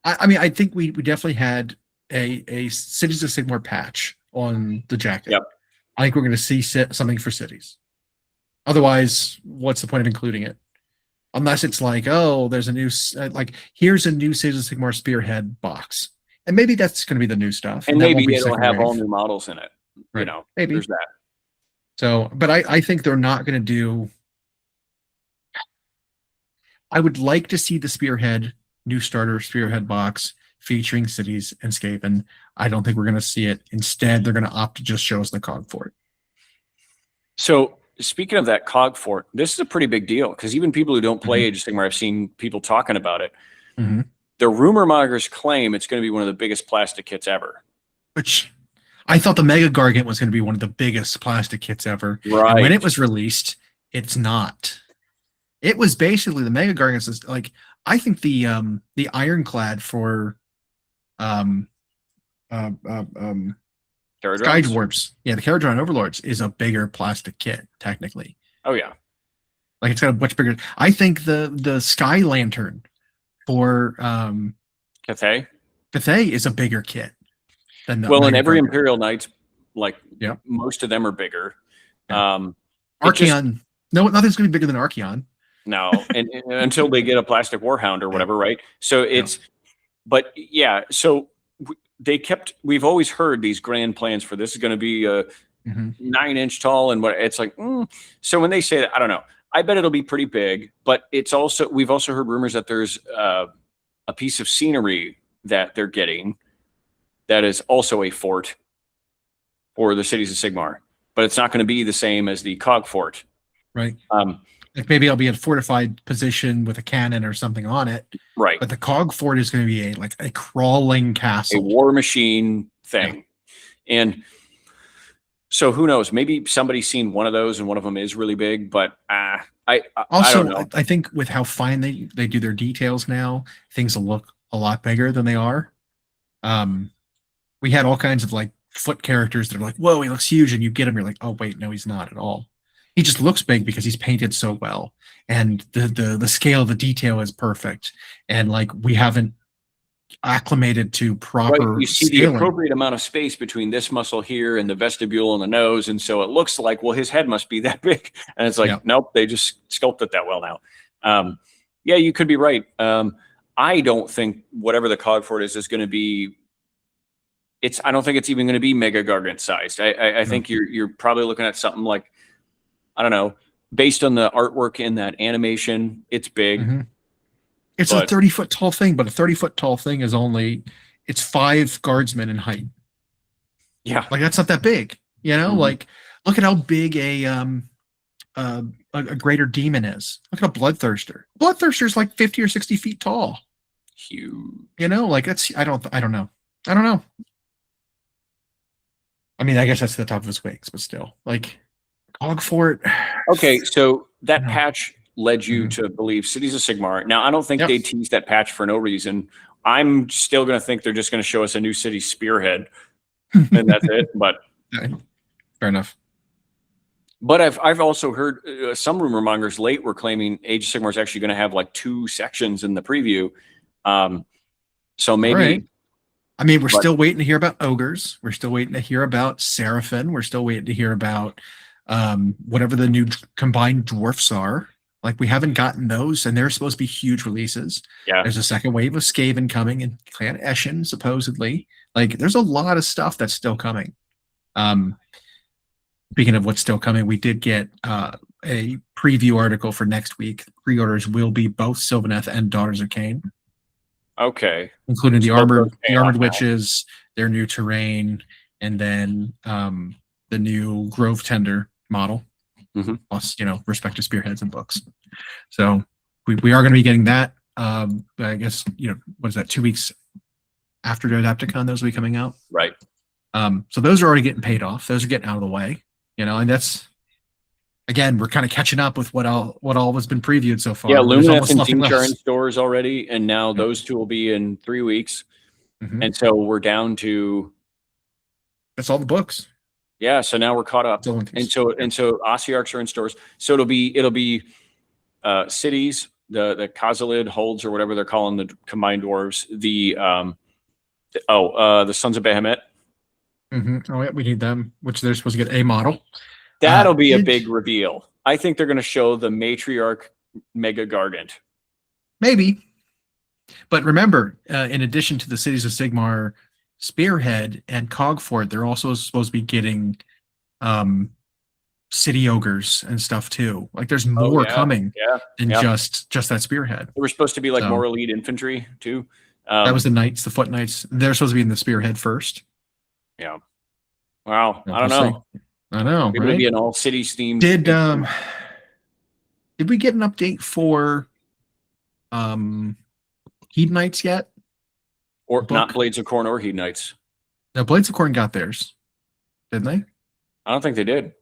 I think we definitely had a Cities of Sigmar patch on the jacket. Yep. I think we're going to see something for cities. Otherwise, what's the point of including it? Unless it's like, oh, there's a new here's a new Cities of Sigmar Spearhead box. And maybe that's going to be the new stuff. And maybe it'll have all new models in it. Right. Maybe there's that. So, but I think they're not going to do. I would like to see the Spearhead new starter Spearhead box featuring cities and Skaven. I don't think we're going to see it. Instead, they're going to opt to just show us the Cog Fort. So, speaking of that Cog Fort, this is a pretty big deal because even people who don't play Age of Sigmar, I've seen people talking about it. The rumor mongers claim it's going to be one of the biggest plastic kits ever. Which I thought the Mega Gargant was going to be one of the biggest plastic kits ever. Right. And when it was released, it's not. It was basically the Mega Gargant is like I think the Ironclad for Sky Dwarfs, the Caradron Overlords is a bigger plastic kit technically. Oh yeah, like it's got a much bigger. I think the Sky Lantern for Cathay is a bigger kit than the and every Imperial Knights, yeah, most of them are bigger. Yeah. Archeon, nothing's gonna be bigger than Archeon. No, and until they get a plastic Warhound or whatever, right? So it's, but yeah, so we've always heard these grand plans for this is going to be a 9-inch tall and what it's like. So when they say that, I don't know. I bet it'll be pretty big, but we've also heard rumors that there's a piece of scenery that they're getting that is also a fort for the Cities of Sigmar, but it's not going to be the same as the Cog Fort. Right. Like maybe I'll be in a fortified position with a cannon or something on it. Right. But the Cog Fort is going to be a crawling castle. A war machine thing. Yeah. And so who knows? Maybe somebody's seen one of those and one of them is really big, but I don't know. I think with how fine they do their details now, things will look a lot bigger than they are. We had all kinds of foot characters that are like, whoa, he looks huge, and you get him, you're like, oh wait, no, he's not at all. He just looks big because he's painted so well, and the scale of the detail is perfect. And we haven't acclimated to Right. proper You see the scaling. appropriate amount of space between this muscle here and the vestibule and the nose. And so it looks like, well, his head must be that big. And it's like, Yeah. nope, they just sculpt it that well now. Yeah, you could be right. I don't think whatever the cog for it is going to be. I don't think it's even going to be mega gargant sized. I think you're probably looking at something like, I don't know, based on the artwork in that animation, it's big. Mm-hmm. It's a 30-foot tall thing, but a 30-foot tall thing is it's 5 guardsmen in height. Yeah. Like that's not that big, you know, Mhm. like look at how big a greater demon is. Look at a bloodthirster. Bloodthirster's like 50 or 60 feet tall. Huge. You know, like I don't know. I mean, I guess that's the top of his wings, but still, like Cog Fort. Okay, so that Yeah. patch led you to believe Cities of Sigmar. Now, I don't think Yep. they teased that patch for no reason. I'm still going to think they're just going to show us a new city spearhead, and that's it. But fair enough. But I've also heard some rumor mongers late were claiming Age of Sigmar is actually going to have like 2 sections in the preview. So maybe. Right. I mean, we're still waiting to hear about ogres. We're still waiting to hear about Seraphim. We're still waiting to hear about whatever the new combined dwarfs are. Like we haven't gotten those, and they're supposed to be huge releases. Yeah. There's a second wave of Skaven coming, and Clan Eshin supposedly. Like there's a lot of stuff that's still coming. Speaking of what's still coming, we did get a preview article for next week. Pre-orders will be both Sylvaneth and Daughters of Cain. Okay. Including the So armored witches, their new terrain, and then the new Grove Tender model, plus respective spearheads and books. So we are going to be getting that. I guess what is that? 2 weeks after the Adepticon, those will be coming out. Right. So those are already getting paid off. Those are getting out of the way. And that's again, we're kind of catching up with what all has been previewed so far. Yeah, Lumineth and Team are in stores already, and now those 2 will be in 3 weeks. And so we're down to that's all the books. Yeah, so now we're caught up. And so Ossiarchs are in stores. So it'll be cities, the Khazalid holds or whatever they're calling the combined dwarves, the Sons of Behemoth. Oh yeah, we need them, which they're supposed to get a model. That'll be a big reveal. I think they're going to show the Matriarch Mega Gargant. Maybe. But remember, in addition to the Cities of Sigmar Spearhead and Cogfort, they're also supposed to be getting city ogres and stuff too. Like there's more coming than just that Spearhead. They were supposed to be like more elite infantry too. That was the Knights, the Foot Knights. They're supposed to be in the Spearhead first. Yeah. Wow. I don't know. I know. Maybe it'll be an all cities themed. Did we get an update for Hedonites yet? Or not Blades of Corn or Hedonites? No, Blades of Corn got theirs, didn't they? I don't think they did.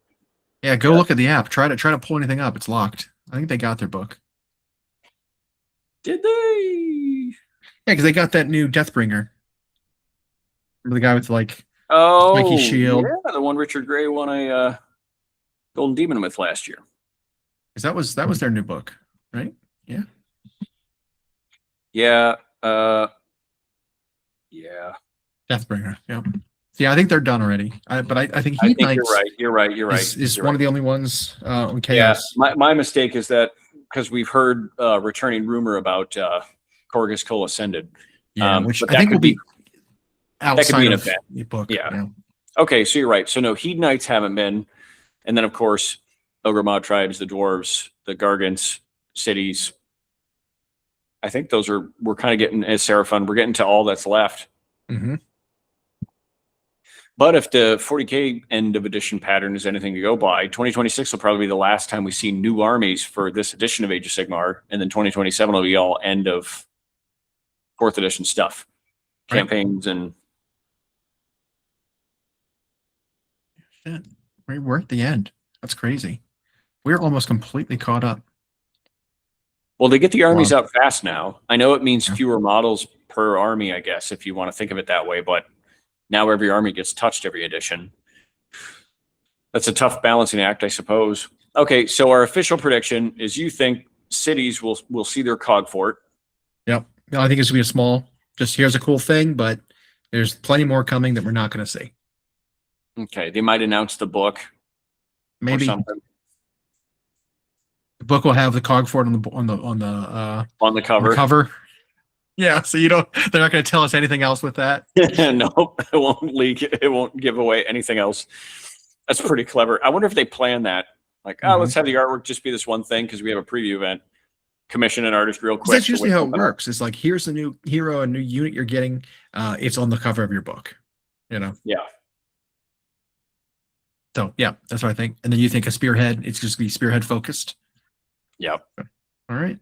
Yeah, go look at the app. Try to pull anything up. It's locked. I think they got their book. Did they? Yeah, because they got that new Deathbringer. Remember the guy with like spiky shield? Yeah, the one Richard Gray won a Golden Demon with last year. Because that was their new book, right? Yeah. Yeah. Yeah. Deathbringer. Yeah. Yeah, I think they're done already. But I think you're right. Is one of the only ones on Chaos. Yeah. My mistake is that because we've heard returning rumor about Corgus Cole Ascended. Yeah, which I think will be outside of the book. Yeah. Okay, so you're right. So no, Hedonites haven't been. And then of course, Ogre Mod tribes, the dwarves, the Gargants, cities. I think we're kind of getting, as Seraphon, we're getting to all that's left. But if the 40K end of edition pattern is anything to go by, 2026 will probably be the last time we see new armies for this edition of Age of Sigmar, and then 2027 will be all end of 4th edition stuff, campaigns and. Shit, we're at the end. That's crazy. We're almost completely caught up. Well, they get the armies out fast now. I know it means fewer models per army, I guess, if you want to think of it that way, but now every army gets touched every edition. That's a tough balancing act, I suppose. Okay, so our official prediction is you think cities will see their cog fort. Yep. I think it's going to be a small, Just here's a cool thing, but there's plenty more coming that we're not going to see. Okay, they might announce the book or Maybe something the book will have the cog for it on the on the cover. cover. Yeah, so they're not going to tell us anything else with that. No, it won't leak. It won't give away anything else. That's pretty clever. I wonder if they plan that. Like, let's have the artwork just be this one thing because we have a preview event. Commission an artist real quick. That's usually how it works. It's like, here's a new hero, a new unit you're getting. It's on the cover of your book. Yeah. So yeah, that's what I think. And then you think a spearhead, it's just be spearhead focused. Yep. All right.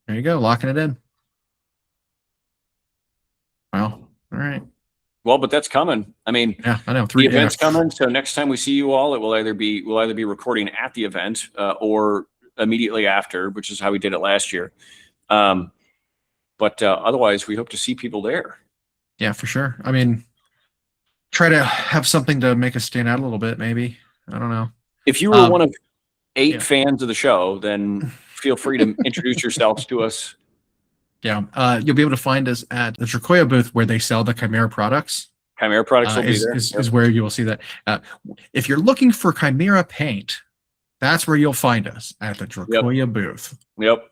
There you go. Locking it in. Wow. All right. Well, but that's coming. I mean, yeah, I know. The event's coming. So next time we see you all, it will either be recording at the event or immediately after, which is how we did it last year. But otherwise, we hope to see people there. Yeah, for sure. I mean, try to have something to make us stand out a little bit, maybe. I don't know. If you were one of 8 fans of the show, then feel free to introduce yourselves to us. Yeah, you'll be able to find us at the Tricoya booth where they sell the Chimera products. Chimera products will be there. Is where you will see that. If you're looking for Chimera paint, that's where you'll find us, at the Tricoya booth. Yep.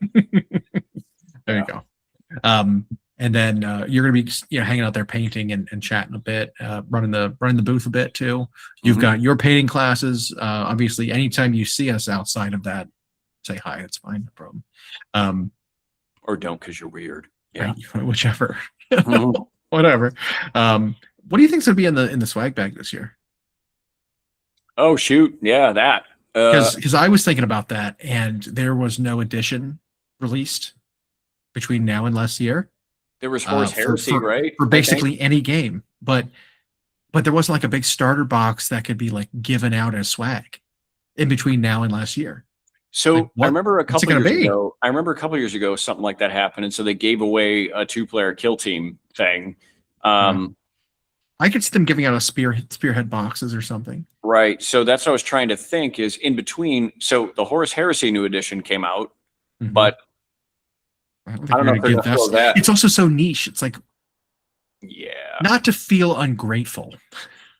There you go. And then you're going to be hanging out there painting and chatting a bit, running the booth a bit too. You've got your painting classes. Obviously, anytime you see us outside of that, say hi. It's fine, no problem. Or don't, because you're weird. Yeah, right, whichever. Whatever. What do you think's going to be in the swag bag this year? Oh shoot, yeah, that. Because I was thinking about that, and there was no edition released between now and last year. There was Horus Heresy, right? For basically any game, but there wasn't like a big starter box that could be like given out as swag in between now and last year. So like, I remember a couple years ago, something like that happened, and so they gave away a 2-player kill team thing. I could see them giving out a spearhead boxes or something. Right. So that's what I was trying to think is in between. So the Horus Heresy new edition came out, but I don't know if they're gonna fill that. It's also so niche. It's like, yeah, not to feel ungrateful,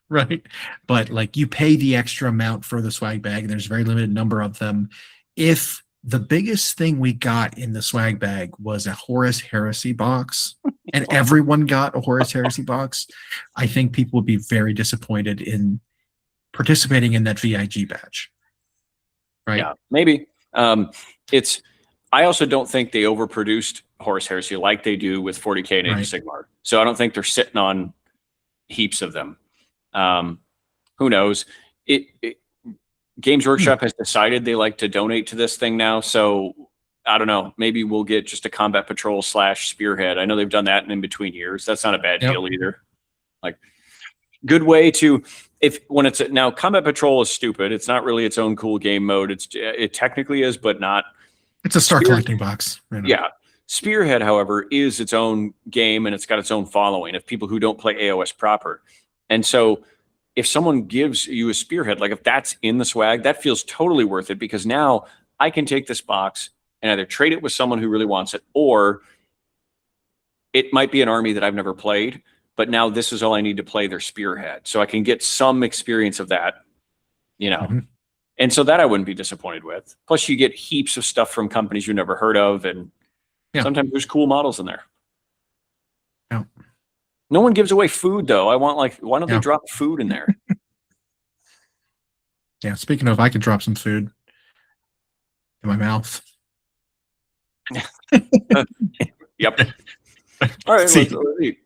right? But like you pay the extra amount for the swag bag, and there's a very limited number of them. If the biggest thing we got in the swag bag was a Horus Heresy box, and everyone got a Horus Heresy box, I think people would be very disappointed in participating in that VIG badge. Right? Yeah, maybe. I also don't think they overproduced Horus Heresy like they do with 40K and Age of Sigmar. So I don't think they're sitting on heaps of them. Who knows? Games Workshop has decided they like to donate to this thing now. So I don't know. Maybe we'll get just a Combat Patrol / Spearhead. I know they've done that in between years. That's not a bad deal either. Like, good way to, when it's now Combat Patrol is stupid. It's not really its own cool game mode. It technically is, but not. It's a star collecting box. Yeah. Spearhead, however, is its own game and it's got its own following of people who don't play AOS proper. And so if someone gives you a Spearhead, like if that's in the swag, that feels totally worth it because now I can take this box and either trade it with someone who really wants it, or it might be an army that I've never played, but now this is all I need to play their Spearhead. So I can get some experience of that, And so that I wouldn't be disappointed with. Plus you get heaps of stuff from companies you've never heard of. And sometimes there's cool models in there. Yeah. No one gives away food though. I want why don't they drop food in there? Yeah. Speaking of, I could drop some food in my mouth. Yep. All right. Let's eat.